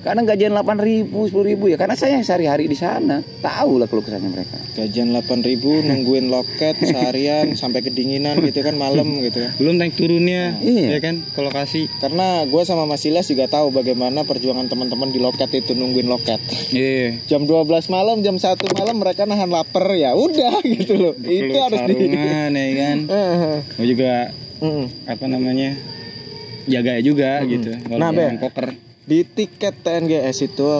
A: Kadang gajian 8.000, 10.000 ya karena saya yang sehari-hari di sana tahu lah keluh kesahnya mereka.
B: Gajian 8.000 nungguin loket seharian sampai kedinginan gitu kan malam gitu ya.
C: Belum naik turunnya ya kan ke lokasi.
B: Karena gue sama Mas Silas juga tahu bagaimana perjuangan teman-teman di loket itu nungguin loket. Jam 12 malam, jam 1 malam mereka nahan lapar ya udah gitu loh. Itu harus
C: ya kan. Gue juga jaga juga gitu.
B: Nah, poker. Di tiket TNGS itu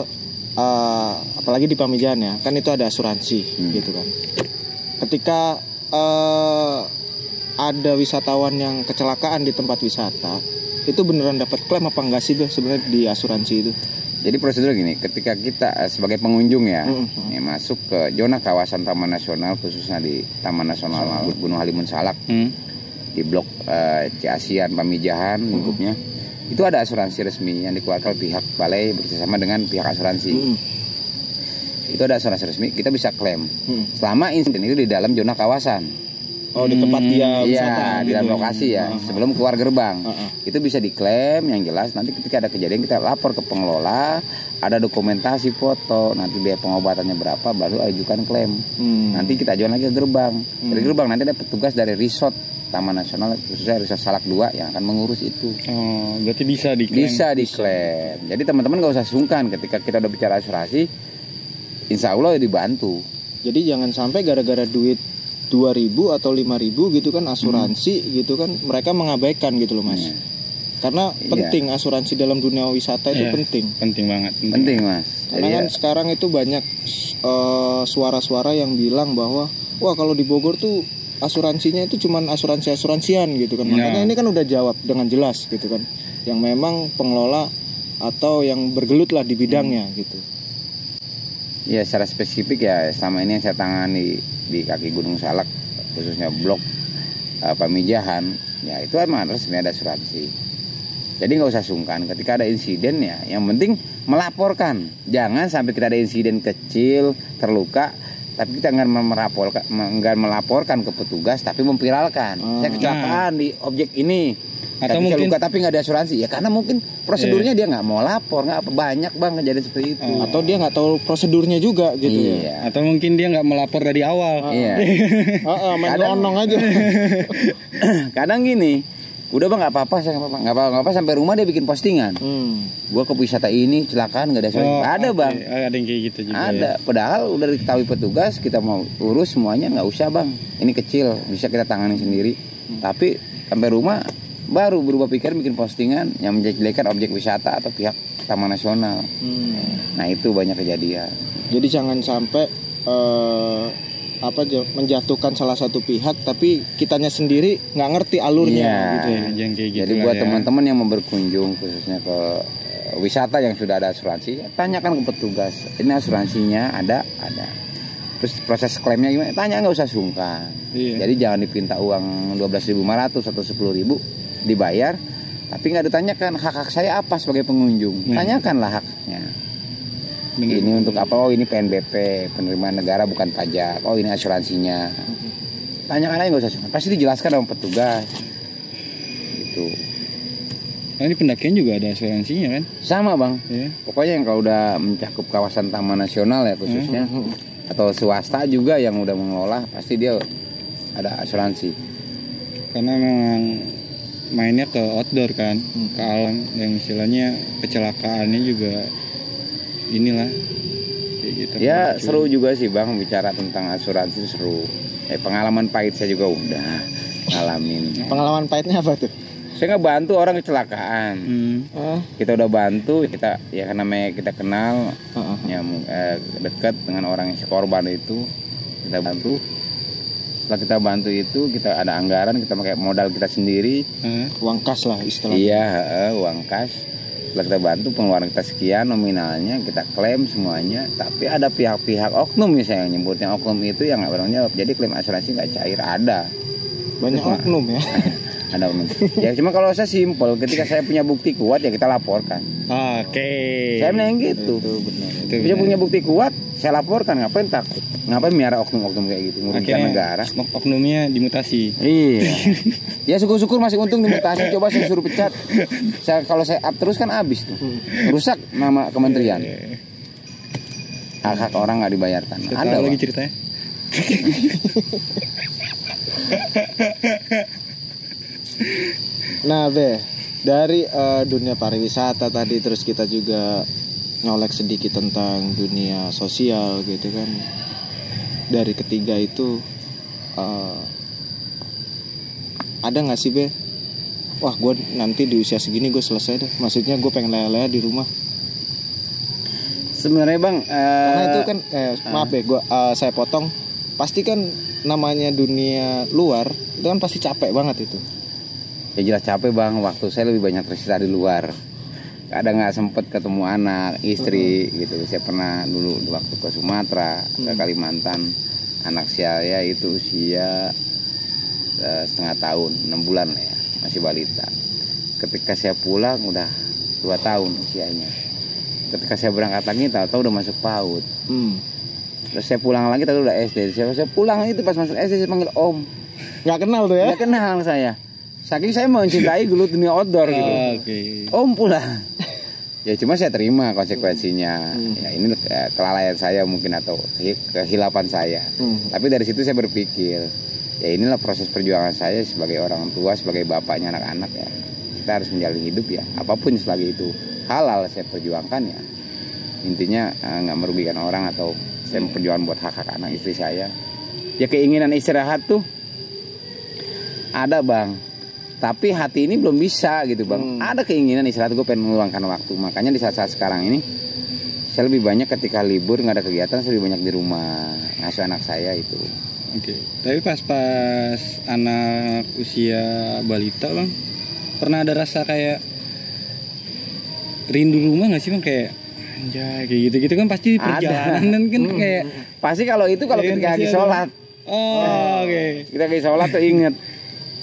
B: apalagi di Pamijahan ya kan itu ada asuransi gitu kan. Ketika ada wisatawan yang kecelakaan di tempat wisata itu beneran dapat klaim apa enggak sih sebenarnya di asuransi itu?
A: Jadi prosedur gini, ketika kita sebagai pengunjung ya masuk ke zona kawasan Taman Nasional khususnya di Taman Nasional Gunung Halimun Salak di blok Ciasian Pamijahan lingkupnya. Itu ada asuransi resmi yang dikeluarkan pihak balai bersama dengan pihak asuransi. Itu ada asuransi resmi, kita bisa klaim selama insiden itu di dalam zona kawasan.
B: Oh, di tempat dia wisata.
A: Iya, di dalam lokasi ya, sebelum keluar gerbang. Itu bisa diklaim, yang jelas nanti ketika ada kejadian kita lapor ke pengelola, ada dokumentasi foto, nanti biaya pengobatannya berapa, baru ajukan klaim. Nanti kita ajukan lagi ke gerbang. Dari gerbang nanti ada petugas dari resort Taman Nasional, khususnya Resort Salak 2 yang akan mengurus itu.
C: Oh, berarti bisa diklaim.
A: Bisa diklaim. Jadi teman-teman nggak usah sungkan ketika kita udah bicara asuransi, insya Allah dibantu.
B: Jadi jangan sampai gara-gara duit 2.000 atau 5.000 gitu kan asuransi gitu kan mereka mengabaikan gitu loh Mas. Karena penting asuransi dalam dunia wisata itu penting.
C: Penting banget.
A: Penting Mas.
B: Karena kan sekarang itu banyak suara-suara yang bilang bahwa wah kalau di Bogor tuh asuransinya itu cuman asuransian gitu kan. Makanya ini kan udah jawab dengan jelas gitu kan. Yang memang pengelola atau yang bergelut lah di bidangnya gitu.
A: Ya secara spesifik ya selama ini yang saya tangani di kaki Gunung Salak, khususnya blok Pamijahan, ya itu emang resmi ada asuransi. Jadi nggak usah sungkan ketika ada insiden ya, yang penting melaporkan. Jangan sampai kita ada insiden kecil terluka, tapi kita nggak melaporkan ke petugas, tapi memviralkan. Saya kecelakaan di objek ini. Atau mungkin luka tapi nggak ada asuransi ya karena mungkin prosedurnya dia nggak mau lapor, nggak banyak bang kejadian seperti itu.
B: Atau dia nggak tahu prosedurnya juga gitu ya.
C: Atau mungkin dia nggak melapor dari awal.
B: Main lonong aja.
A: Kadang gini, udah bang nggak apa-apa sampai rumah dia bikin postingan. Gua ke wisata ini kecelakaan nggak ada asuransi. Ada bang.
C: Ada yang kayak gitu juga.
A: Ada. Ya. Padahal udah diketahui petugas kita mau urus semuanya nggak usah bang. Ini kecil bisa kita tangani sendiri. Tapi sampai rumah baru berubah pikiran bikin postingan yang menjelekkan objek wisata atau pihak Taman Nasional. Nah itu banyak kejadian.
B: Jadi jangan sampai menjatuhkan salah satu pihak tapi kitanya sendiri nggak ngerti alurnya gitu ya.
A: Jadi buat teman-teman yang mau berkunjung khususnya ke wisata yang sudah ada asuransi, tanyakan ke petugas. Ini asuransinya ada. Terus proses klaimnya gimana? Tanya, nggak usah sungkan. Jadi jangan dipinta uang 12.500 atau 10.000 dibayar, tapi nggak ditanyakan hak saya apa sebagai pengunjung. Tanyakanlah haknya. Ini untuk apa? Oh ini PNBP, penerimaan negara bukan pajak. Oh ini asuransinya. Tanyakan aja nggak usah sungkan. Pasti dijelaskan sama petugas. Gitu.
C: Nah, ini pendakian juga ada asuransinya kan?
A: Sama bang. Pokoknya yang kalau udah mencakup kawasan Taman Nasional ya khususnya, atau swasta juga yang udah mengelola, pasti dia ada asuransi.
C: Karena memang mainnya ke outdoor kan, ke alam yang istilahnya kecelakaannya juga inilah kayak gitu.
A: Ya seru juga sih bang bicara tentang asuransi, seru. Pengalaman pahit saya juga udah ngalamin.
B: Pengalaman pahitnya apa tuh?
A: Saya ngebantu orang kecelakaan. Kita udah bantu, kita ya namanya kita kenal, dekat dengan orang yang si korban itu, kita bantu. Setelah kita bantu itu, kita ada anggaran, kita pakai modal kita sendiri.
B: Uang kas lah istilahnya.
A: Iya, uang kas. Setelah kita bantu, pengeluaran kita sekian nominalnya, kita klaim semuanya. Tapi ada pihak-pihak oknum misalnya, nyebutnya oknum itu yang nggak bertanggung jawab. Jadi klaim asuransi nggak cair, ada.
B: Banyak oknum ya.
A: Ada oknum. Ya cuma kalau saya simpel, ketika saya punya bukti kuat ya kita laporkan. Saya bilang gitu. Itu benar. Bisa punya bukti kuat, saya laporkan. Ngapain takut? Ngapain miara oknum-oknum kayak gitu? Merugikan negara.
C: Oknumnya dimutasi.
A: Iya. Ya syukur-syukur masih untung dimutasi. Coba saya suruh pecat. Kalau saya up terus kan habis tuh. Rusak nama kementerian. Hak-hak orang nggak dibayarkan.
C: Ada lagi ceritanya.
B: Nah dari dunia pariwisata tadi, terus kita juga nyolek sedikit tentang dunia sosial gitu kan. Dari ketiga itu ada nggak sih wah gue nanti di usia segini gue selesai deh, maksudnya gue pengen leleh di rumah.
A: Sebenarnya bang
B: karena itu kan maaf saya potong, pasti kan namanya dunia luar itu kan pasti capek banget itu.
A: Ya jelas capek bang, waktu saya lebih banyak tersisa di luar. Kadang nggak sempet ketemu anak, istri gitu. Saya pernah dulu waktu ke Sumatera, ke Kalimantan, anak saya itu usia setengah tahun, 6 bulan lah ya, masih balita. Ketika saya pulang udah 2 tahun usianya. Ketika saya berangkat lagi, tahu-tahu udah masuk PAUD. Terus saya pulang lagi, tahu udah SD. Saya pulang itu pas masuk SD saya panggil Om.
B: Nggak kenal tuh ya?
A: Nggak kenal saya. Saking saya mencintai gelut dunia outdoor gitu. Om pula. Ya cuma saya terima konsekuensinya. Ya ini kelalaian saya mungkin atau kehilapan saya. Tapi dari situ saya berpikir, ya inilah proses perjuangan saya sebagai orang tua, sebagai bapaknya anak-anak ya. Kita harus menjalani hidup ya. Apapun selagi itu halal saya perjuangkan ya. Intinya nggak merugikan orang atau saya perjuangan buat hak-hak anak istri saya. Ya keinginan istirahat tuh ada bang. Tapi hati ini belum bisa gitu bang. Ada keinginan istirahat, gue pengen meluangkan waktu. Makanya di saat-saat sekarang ini saya lebih banyak ketika libur nggak ada kegiatan, saya lebih banyak di rumah ngasuh anak saya itu.
C: Oke. Tapi pas anak usia balita bang, pernah ada rasa kayak rindu rumah nggak sih bang, kayak anjay kayak gitu-gitu kan pasti perjalanan kan kayak
A: pasti kalau ketika lagi sholat.
C: Oke.
A: Kita lagi sholat tuh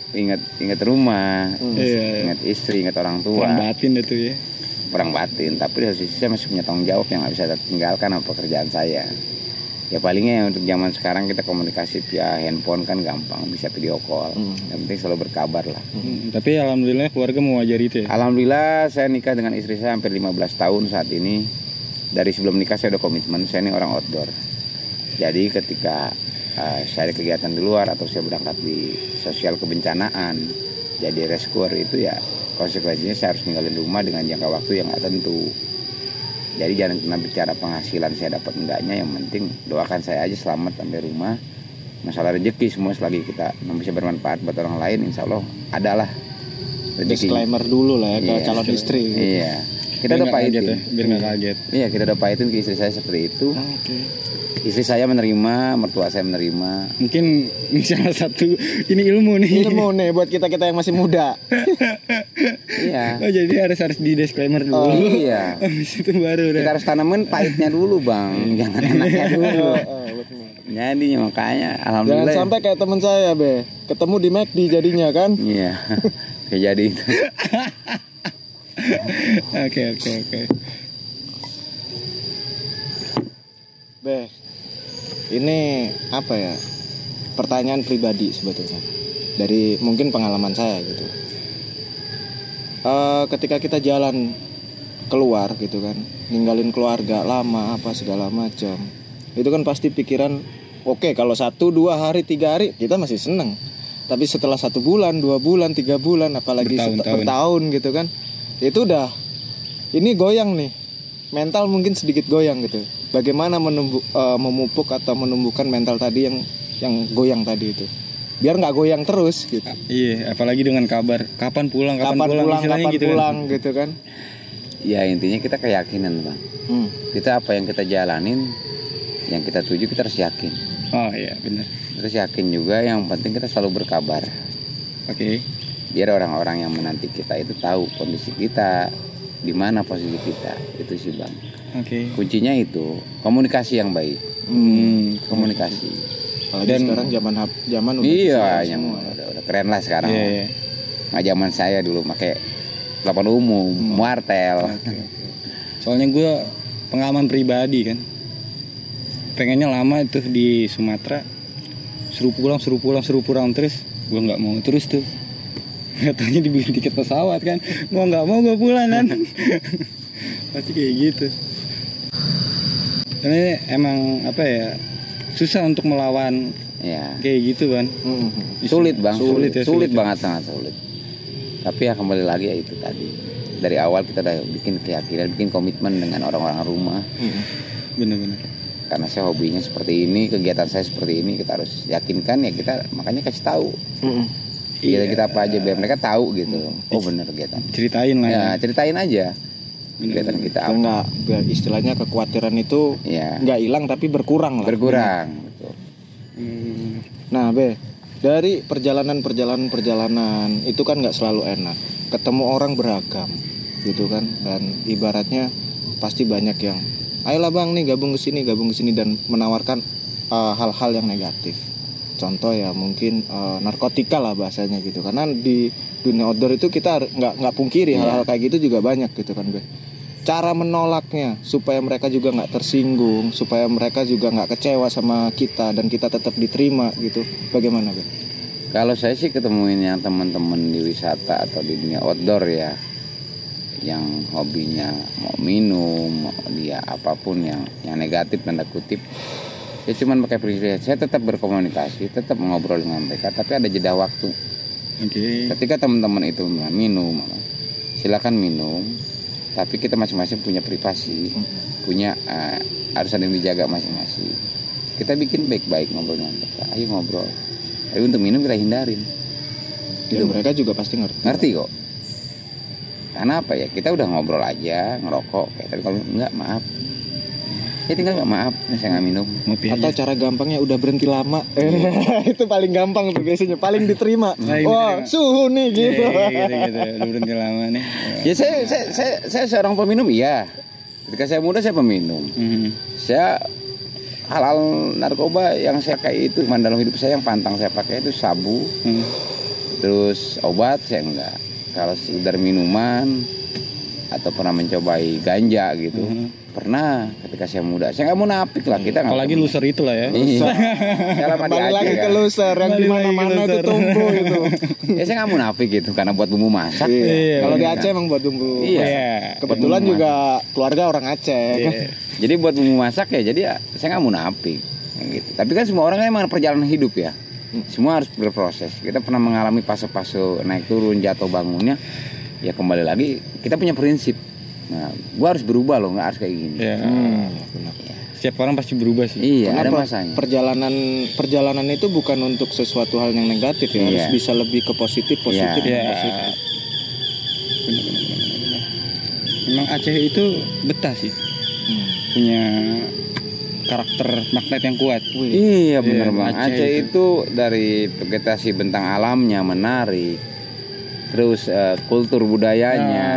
A: ingat rumah, ingat istri, ingat orang tua.
C: Perang batin itu ya.
A: Perang batin, tapi di sisi saya masih punya tanggung jawab yang nggak bisa tinggalkan apa pekerjaan saya. Ya palingnya untuk zaman sekarang kita komunikasi via handphone kan gampang, bisa video call. Yang penting selalu berkabar lah.
C: Tapi alhamdulillah keluarga mewajari itu ya.
A: Alhamdulillah saya nikah dengan istri saya hampir 15 tahun saat ini. Dari sebelum nikah saya udah komitmen, saya ini orang outdoor. Jadi ketika saya ada kegiatan di luar atau saya berangkat di sosial kebencanaan jadi rescuer itu ya konsekuensinya saya harus ninggalin rumah dengan jangka waktu yang nggak tentu. Jadi jangan pernah bicara penghasilan saya dapat enggaknya, yang penting doakan saya aja selamat sampai rumah. Masalah rezeki semua selagi kita bisa bermanfaat buat orang lain, insya Allah adalah rezeki.
B: Disclaimer dulu lah ya ke calon istri gitu.
A: Iya, kita udah pahitin
C: ya, biar nggak kaget.
A: Iya, kita udah pahitin ke istri saya seperti itu. Istri saya menerima, mertua saya menerima.
C: Mungkin salah satu ini ilmu nih
B: buat kita yang masih muda.
A: Iya.
C: Oh jadi harus di disclaimer dulu.
A: Iya.
C: Habis itu baru
A: kita harus tanamin pahitnya dulu bang, jangan enaknya dulu. Jadinya makanya alhamdulillah.
B: Jangan sampai kayak teman saya ketemu di McD jadinya kan.
A: Iya. Kayak jadi itu.
C: Oke.
B: Ini apa ya, pertanyaan pribadi sebetulnya dari mungkin pengalaman saya gitu. Ketika kita jalan keluar gitu kan, ninggalin keluarga lama apa segala macam, itu kan pasti pikiran oke, kalau 1, 2 hari, 3 hari kita masih seneng. Tapi setelah 1 bulan, 2 bulan, 3 bulan, apalagi bertahun gitu kan, itu udah ini goyang nih, mental mungkin sedikit goyang gitu. Bagaimana memupuk atau menumbuhkan mental tadi yang goyang tadi itu, biar nggak goyang terus gitu.
C: Iya, apalagi dengan kabar kapan pulang
B: gitu kan.
A: Ya intinya kita keyakinan bang. Kita apa yang kita jalanin, yang kita tuju kita harus yakin.
C: Oh iya benar.
A: Terus yakin juga, yang penting kita selalu berkabar.
C: Oke.
A: Biar orang-orang yang menanti kita itu tahu kondisi kita, di mana posisi kita, itu sih bang.
C: Oke.
A: Kuncinya itu komunikasi yang baik. Komunikasi.
B: Dan sekarang zaman udah
A: yang udah keren lah sekarang.
C: Yeah.
A: Nggak zaman saya dulu pakai telepon umum, wartel.
C: Okay. Soalnya gue pengalaman pribadi kan, pengennya lama itu di Sumatera, suruh pulang terus, gue nggak mau terus tuh. Katanya dibeli tiket pesawat kan, mau nggak mau gue pulang kan. Pasti kayak gitu. Karena emang apa ya, susah untuk melawan kayak gitu kan.
A: Sulit bang, sulit
C: ya.
A: Banget, sangat sulit. Tapi ya kembali lagi ya itu tadi, dari awal kita udah bikin keyakinan, bikin komitmen dengan orang-orang rumah.
C: Benar-benar.
A: Karena saya hobinya seperti ini, kegiatan saya seperti ini, kita harus yakinkan ya, kita makanya kasih tahu. Kita apa aja biar mereka tahu gitu. Oh benar kegiatan.
C: Ceritain lah.
A: Ya, ceritain aja. Kegiatan kita apa.
B: Istilahnya kekhawatiran itu nggak hilang tapi berkurang lah.
A: Betul.
B: Nah, dari perjalanan itu kan nggak selalu enak. Ketemu orang beragam, gitu kan. Dan ibaratnya pasti banyak yang, ayolah bang nih gabung ke sini dan menawarkan hal-hal yang negatif. Contoh ya mungkin narkotika lah bahasanya gitu. Karena di dunia outdoor itu kita nggak pungkiri hal-hal kayak gitu juga banyak gitu kan, Cara menolaknya supaya mereka juga nggak tersinggung, supaya mereka juga nggak kecewa sama kita dan kita tetap diterima gitu. Bagaimana,
A: Kalau saya sih ketemuin yang teman-teman di wisata atau di dunia outdoor ya, yang hobinya mau minum, mau dia apapun yang negatif tanda kutip, ya cuman pakai prinsip. Saya tetap berkomunikasi, tetap ngobrol dengan mereka, tapi ada jeda waktu. Ketika teman-teman itu minum, silakan minum, tapi kita masing-masing punya privasi, punya harus ada yang dijaga masing-masing. Kita bikin baik-baik ngobrol dengan mereka. Ayo ngobrol. Tapi untuk minum kita hindarin.
B: Gitu. Mereka juga pasti ngerti
A: kok. Karena apa ya? Kita udah ngobrol aja, ngerokok. Kayak tadi kalau enggak maaf. Ya tinggal maaf, saya nggak minum.
B: Atau cara gampangnya udah berhenti lama. Itu paling gampang tuh biasanya, paling diterima. Wah, suhu nih gitu.
C: Gitu. Udah berhenti lama nih.
A: Ya saya seorang peminum iya. Ketika saya muda saya peminum. Saya hal-hal narkoba yang saya pakai itu dalam hidup saya yang pantang saya pakai itu sabu. Terus obat saya enggak. Kalau sekedar minuman atau pernah mencobai ganja gitu. Pernah ketika saya muda. Saya nggak munafik lah, kita nggak.
C: Apalagi loser itulah ya.
B: Kembali lagi ke loser yang di mana-mana itu tumbuh gitu.
A: Ya saya nggak munafik gitu karena buat bumbu masak.
B: Kalau di Aceh emang buat bumbu.
A: Iya.
B: Kebetulan juga keluarga orang Aceh.
A: Jadi buat bumbu masak ya. Jadi saya nggak munafik. Gitu. Tapi kan semua orang kan emang perjalanan hidup ya. Semua harus berproses. Kita pernah mengalami fase-fase naik turun, jatuh bangunnya. Ya kembali lagi kita punya prinsip. Nah, gua harus berubah loh, nggak harus kayak gini.
C: Setiap orang pasti berubah sih.
A: Iya, ada masanya.
B: Perjalanan itu bukan untuk sesuatu hal yang negatif ya, harus bisa lebih ke positif.
C: Benar. Memang Aceh itu betah sih. Punya karakter magnet yang kuat.
A: Iya benar Bang. Aceh itu dari vegetasi bentang alamnya menarik. Terus kultur budayanya,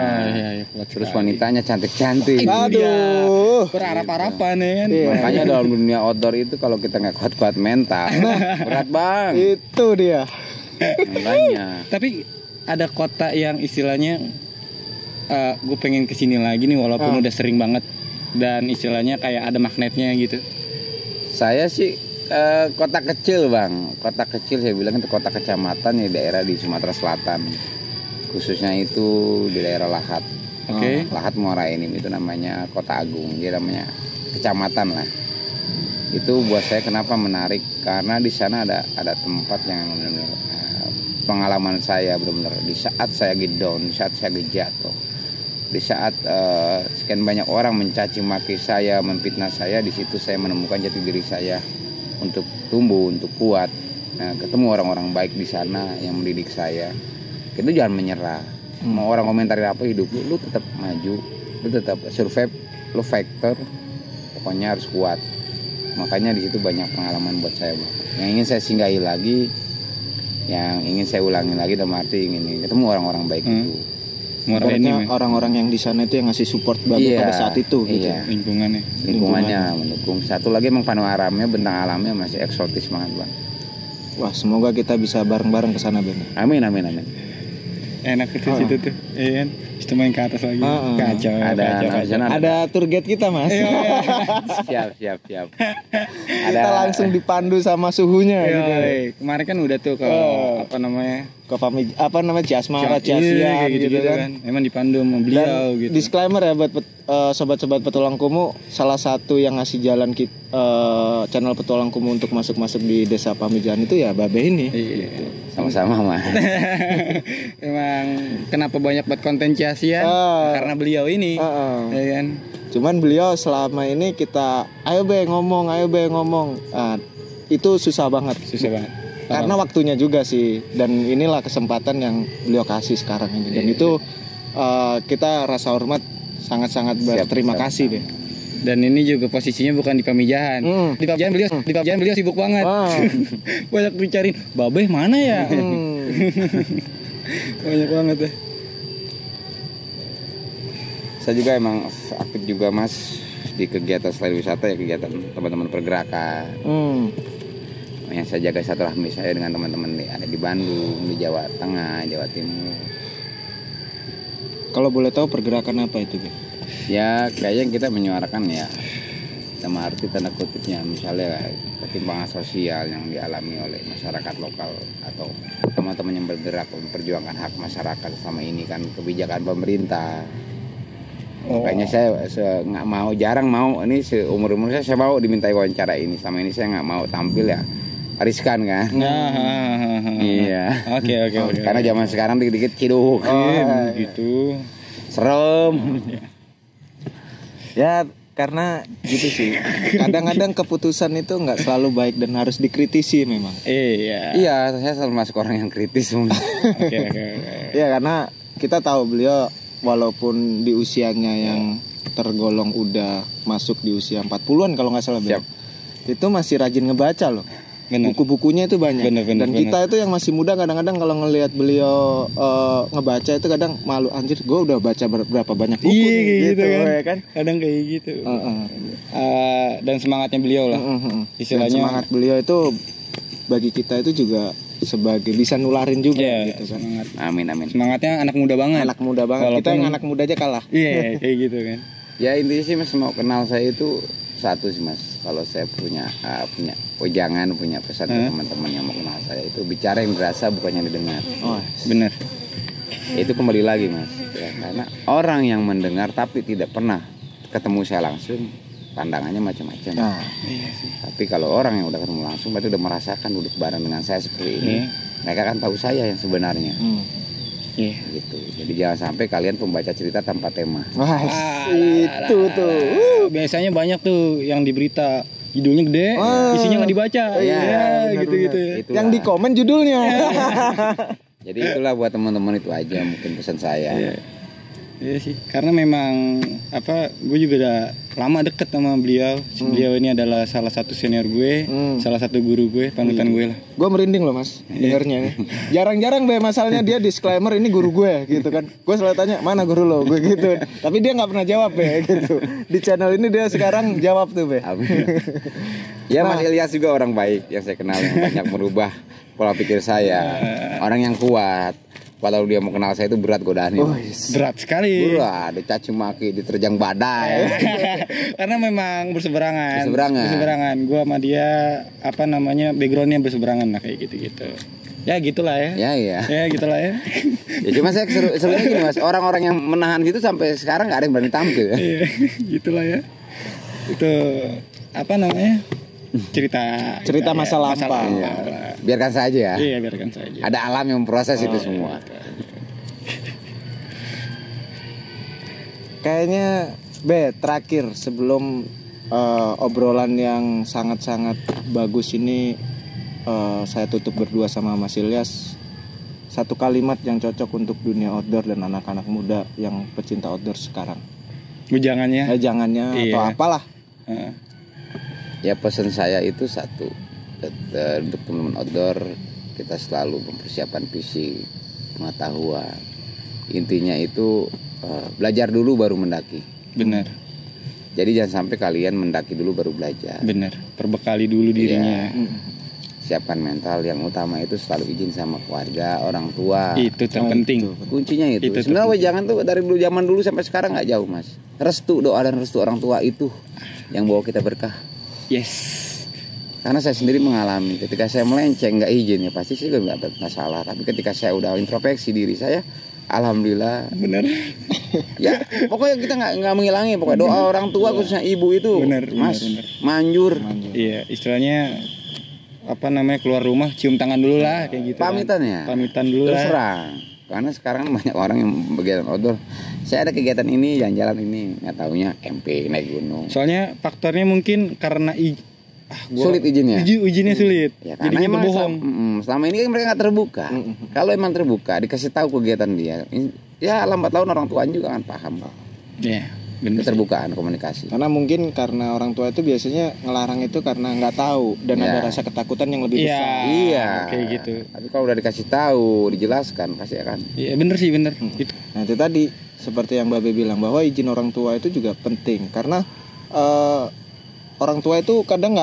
A: terus wanitanya cantik-cantik.
B: Aduh,
C: berharap-harapan ya kan.
A: Makanya dalam dunia outdoor itu kalau kita nggak kuat-kuat mental, berat Bang.
B: Itu dia.
A: Makanya.
C: Tapi ada kota yang istilahnya, gue pengen kesini lagi nih walaupun udah sering banget dan istilahnya kayak ada magnetnya gitu.
A: Saya sih kota kecil Bang, kota kecil saya bilang itu kota kecamatan ya daerah di Sumatera Selatan. Khususnya itu di daerah Lahat. Lahat Muara Enim itu namanya Kota Agung. Dia namanya kecamatan lah. Itu buat saya kenapa menarik karena di sana ada tempat yang benar-benar pengalaman saya benar-benar di saat saya lagi down, di saat saya lagi jatuh. Di saat sekian banyak orang mencaci maki saya, memfitnah saya, di situ saya menemukan jati diri saya untuk tumbuh, untuk kuat. Nah, ketemu orang-orang baik di sana yang mendidik saya. Kita jangan menyerah. Mau orang komentarin apa hidup lu tetap maju, lu tetap survive, lu factor. Pokoknya harus kuat. Makanya di situ banyak pengalaman buat saya, Bang. Yang ingin saya singgahi lagi, yang ingin saya ulangi lagi dalam arti ingin ketemu orang-orang baik itu.
B: Ibaratnya orang-orang yang di sana itu yang ngasih support bagus pada saat itu gitu.
A: Lingkungannya mendukung. Satu lagi emang panoramanya, bentang alamnya masih eksotis banget Bang.
B: Wah, semoga kita bisa bareng-bareng ke sana Ben.
A: Amin.
C: Enak itu situ tuh. Iya kan? Kita main ke atas lagi. Kacau.
B: Ada tour guide kita Mas.
A: Siap.
B: Kita langsung dipandu sama suhunya gitu.
C: Kemarin kan udah tuh ke
B: Ciasmara, Ciasian gitu kan.
C: Emang dipandu sama beliau gitu.
B: Disclaimer ya buat sobat-sobat Petualang Kumuh, salah satu yang ngasih jalan channel Petualang Kumuh untuk masuk di Desa Pamijahan itu ya Babe ini.
A: Gitu. Sama-sama Mas.
C: Emang kenapa banyak buat konten Ciasian? Karena beliau ini. Ya kan?
B: Cuman beliau selama ini kita ayo be ngomong. Itu susah banget. Karena waktunya juga sih, dan inilah kesempatan yang beliau kasih sekarang ini. Dan itu kita rasa hormat, sangat-sangat berterima kasih deh.
C: Dan ini juga posisinya bukan di Pamijahan. Di Pamijahan beliau sibuk banget. Banyak dicariin, Babeh mana ya? Banyak banget deh.
A: Saya juga emang aktif juga Mas di kegiatan selain wisata ya, kegiatan teman-teman pergerakan. Yang saya jaga silaturahmi saya dengan teman-teman ada di Bandung, di Jawa Tengah, Jawa Timur.
B: Kalau boleh tahu pergerakan apa itu, Bang?
A: Ya kayaknya kita menyuarakan ya Sama arti tanda kutipnya, misalnya ketimpangan sosial yang dialami oleh masyarakat lokal atau teman-teman yang bergerak memperjuangkan hak masyarakat selama ini kan kebijakan pemerintah. Makanya saya nggak mau, jarang mau, ini seumur saya mau dimintai wawancara ini. Selama ini saya nggak mau tampil ya, riskan kan. Iya. Oke. Karena zaman sekarang dikit-dikit ciduk.
C: Gitu.
A: Serem.
B: Ya karena gitu sih. Kadang-kadang keputusan itu nggak selalu baik dan harus dikritisi memang.
A: Iya, saya selalu masuk orang yang kritis.
B: Oke. Ya karena kita tahu beliau walaupun di usianya yang tergolong udah masuk di usia 40-an kalau nggak salah beliau. Itu masih rajin ngebaca loh. Bener. Buku-bukunya itu banyak. Dan kita itu yang masih muda kadang-kadang kalau ngelihat beliau ngebaca itu kadang malu, anjir gue udah baca berapa banyak buku nih, gitu kan.
C: Kadang kayak gitu. Dan semangatnya beliau lah. Istilahnya
B: dan semangat beliau itu bagi kita itu juga sebagai bisa nularin juga gitu kan.
C: Semangat.
A: Amin.
C: Semangatnya anak muda banget.
B: Walaupun kita yang anak muda aja kalah.
C: Iya, kayak gitu kan.
A: Ya intinya sih Mas, mau kenal saya itu satu sih Mas. Kalau saya punya punya pesan ke teman-teman yang mau kenal saya itu bicara yang dirasa bukan yang didengar.
C: Benar.
A: Itu kembali lagi Mas, ya, karena orang yang mendengar tapi tidak pernah ketemu saya langsung, pandangannya macam-macam.
C: Iya sih.
A: Tapi kalau orang yang udah ketemu langsung berarti udah merasakan duduk bareng dengan saya seperti ini, mereka kan tahu saya yang sebenarnya. Gitu. Jadi jangan sampai kalian pembaca cerita tanpa tema.
B: Itu tuh.
C: Biasanya banyak tuh yang di berita judulnya gede, isinya nggak dibaca. Gitu-gitu.
B: Yang di komen judulnya.
A: Jadi itulah buat teman-teman itu aja mungkin pesan saya.
C: Iya sih, karena memang gue juga udah lama deket sama beliau. Beliau ini adalah salah satu senior gue, salah satu guru gue, panutan gue lah.
B: Gue merinding loh Mas, dengernya. Jarang-jarang be masalahnya dia disclaimer ini guru gue gitu kan. Gue selalu tanya mana guru lo, gue gitu. Tapi dia nggak pernah jawab be gitu. Di channel ini dia sekarang jawab tuh be.
A: Ya Mas Ilyas juga orang baik yang saya kenal yang banyak merubah pola pikir saya. Orang yang kuat. Kalau dia mau kenal saya itu berat godaannya.
C: Berat sekali.
A: Berat, dicaci maki, diterjang badai.
C: Karena memang berseberangan. Gua sama dia backgroundnya berseberangan lah kayak gitu-gitu. Ya gitulah ya. Ya gitulah ya.
A: Ya cuma saya serunya gini Mas, orang-orang yang menahan gitu sampai sekarang nggak ada yang berani tampil ya.
C: Iya, gitulah ya. Itu cerita masa lampau.
A: Biarkan saja ya.
C: Iya, biarkan saja.
A: Ada alam yang memproses itu semua.
B: Kayaknya terakhir sebelum obrolan yang sangat-sangat bagus ini saya tutup berdua sama Mas Ilyas. Satu kalimat yang cocok untuk dunia outdoor dan anak-anak muda yang pecinta outdoor sekarang.
C: Jangannya
B: atau apalah.
A: Ya pesan saya itu satu, untuk teman-teman outdoor kita selalu mempersiapkan fisik, pengetahuan. Intinya itu belajar dulu baru mendaki.
C: Benar.
A: Jadi jangan sampai kalian mendaki dulu baru belajar.
C: Benar. Perbekali dulu dirinya.
A: Siapkan mental, yang utama itu selalu izin sama keluarga, orang tua.
C: Itu terpenting.
A: Kuncinya itu. Sebenarnya jangan tuh dari dulu zaman dulu sampai sekarang nggak jauh Mas. Doa dan restu orang tua itu yang bawa kita berkah.
C: Yes.
A: Karena saya sendiri mengalami ketika saya melenceng nggak izin ya pasti sih nggak ada masalah. Tapi ketika saya udah introspeksi diri saya, alhamdulillah.
C: Benar.
A: Ya pokoknya kita nggak menghilangi pokoknya doa orang tua khususnya ibu itu.
C: Benar.
A: Manjur.
C: Iya istilahnya keluar rumah cium tangan dulu lah kayak gitu. Pamitan dulu lah.
A: Terserah. Karena sekarang banyak orang yang kegiatan outdoor. Saya ada kegiatan ini, jalan-jalan ini, nggak taunya camping, naik gunung.
C: Soalnya faktornya mungkin karena
A: sulit izinnya.
C: Izinnya sulit.
A: Ya, karena emang selama ini kan mereka nggak terbuka. Kalau emang terbuka, dikasih tahu kegiatan dia, ya lambat laun orang tuanya juga akan paham.
C: Iya.
A: Keterbukaan komunikasi.
B: Karena mungkin karena orang tua itu biasanya ngelarang itu karena nggak tahu dan ada rasa ketakutan yang lebih besar.
A: Iya.
C: Kayak gitu.
A: Tapi kalau udah dikasih tahu, dijelaskan pasti akan.
C: Iya bener sih.
B: Nah itu tadi seperti yang Babe bilang bahwa izin orang tua itu juga penting karena orang tua itu kadang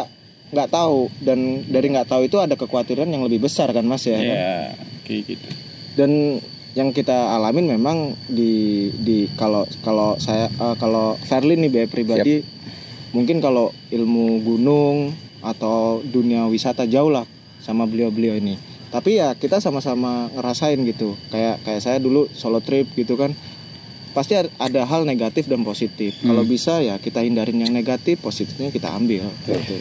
B: nggak tahu dan dari nggak tahu itu ada kekhawatiran yang lebih besar kan Mas ya.
C: Iya kayak gitu.
B: Dan yang kita alamin memang di kalau Verlin nih pribadi mungkin kalau ilmu gunung atau dunia wisata jauh lah sama beliau-beliau ini. Tapi ya kita sama-sama ngerasain gitu. Kayak saya dulu solo trip gitu kan. Pasti ada hal negatif dan positif. Kalau bisa ya kita hindarin yang negatif, positifnya kita ambil gitu.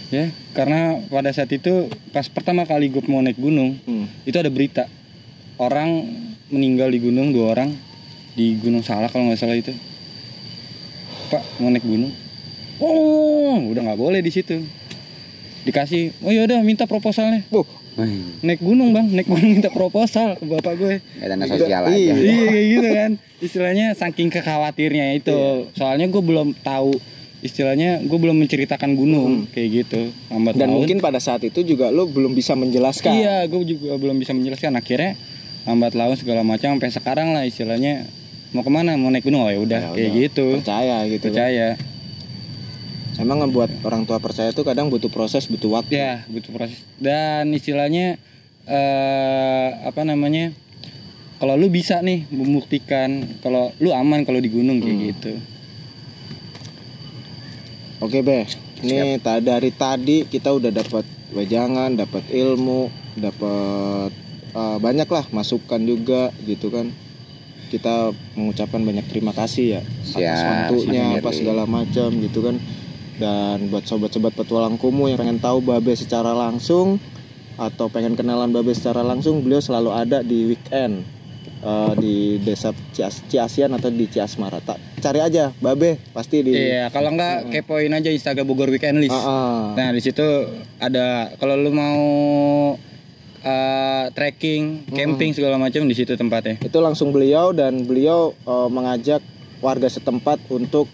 C: Ya, karena pada saat itu pas pertama kali gue mau naik gunung, itu ada berita orang meninggal di gunung, 2 orang di Gunung Salak kalau nggak salah itu. Pak mau naik gunung, udah nggak boleh di situ. Dikasih, oh ya udah minta proposalnya. Naik gunung bang, naik gunung minta proposal ke bapak gue.
A: Dana sosial aja.
C: Iya kayak gitu kan. Istilahnya saking kekhawatirnya itu. Soalnya gue belum tahu. Istilahnya gue belum menceritakan gunung kayak gitu. Lambat
B: dan
C: laun.
B: Mungkin pada saat itu juga lo belum bisa menjelaskan.
C: Iya, gue juga belum bisa menjelaskan. Akhirnya lambat laun segala macam sampai sekarang lah istilahnya. Mau kemana? Mau naik gunung? Oh ya udah kayak gitu.
B: Percaya gitu.
C: Percaya.
B: Emang ngebuat orang tua percaya tuh kadang butuh proses, butuh waktu.
C: Ya, butuh proses. Dan istilahnya kalau lu bisa nih membuktikan kalau lu aman kalau di gunung kayak gitu.
B: Oke, Be. Ini dari tadi kita udah dapat wejangan, dapat ilmu, dapat banyak lah masukan juga gitu kan. Kita mengucapkan banyak terima kasih ya atas waktunya apa segala macam gitu kan. Dan buat sobat-sobat petualang kumuh yang pengen tahu Babe secara langsung atau pengen kenalan Babe secara langsung, beliau selalu ada di weekend di desa Ciasian atau di Ciasmara. Cari aja Babe pasti di.
C: Iya, kalau enggak kepoin aja Instagram Bogor Weekend List. Nah, di situ ada kalau lu mau trekking, camping segala macam di situ tempatnya.
B: Itu langsung beliau dan beliau mengajak warga setempat untuk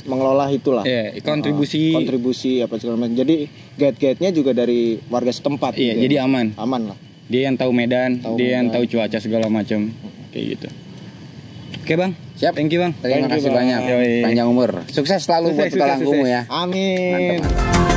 B: mengelola itulah.
C: Iya, kontribusi
B: apa segala macam. Jadi guide-guide-nya juga dari warga setempat.
C: Iya,
B: gitu.
C: jadi aman.
B: Aman lah.
C: Dia yang tahu medan, yang tahu cuaca segala macam. Kayak gitu. Oke, Bang.
A: Siap.
C: Thank you, Bang.
A: Terima kasih banyak. Panjang umur. Sukses selalu buat petualang kumuh ya.
B: Amin.
A: Mantap.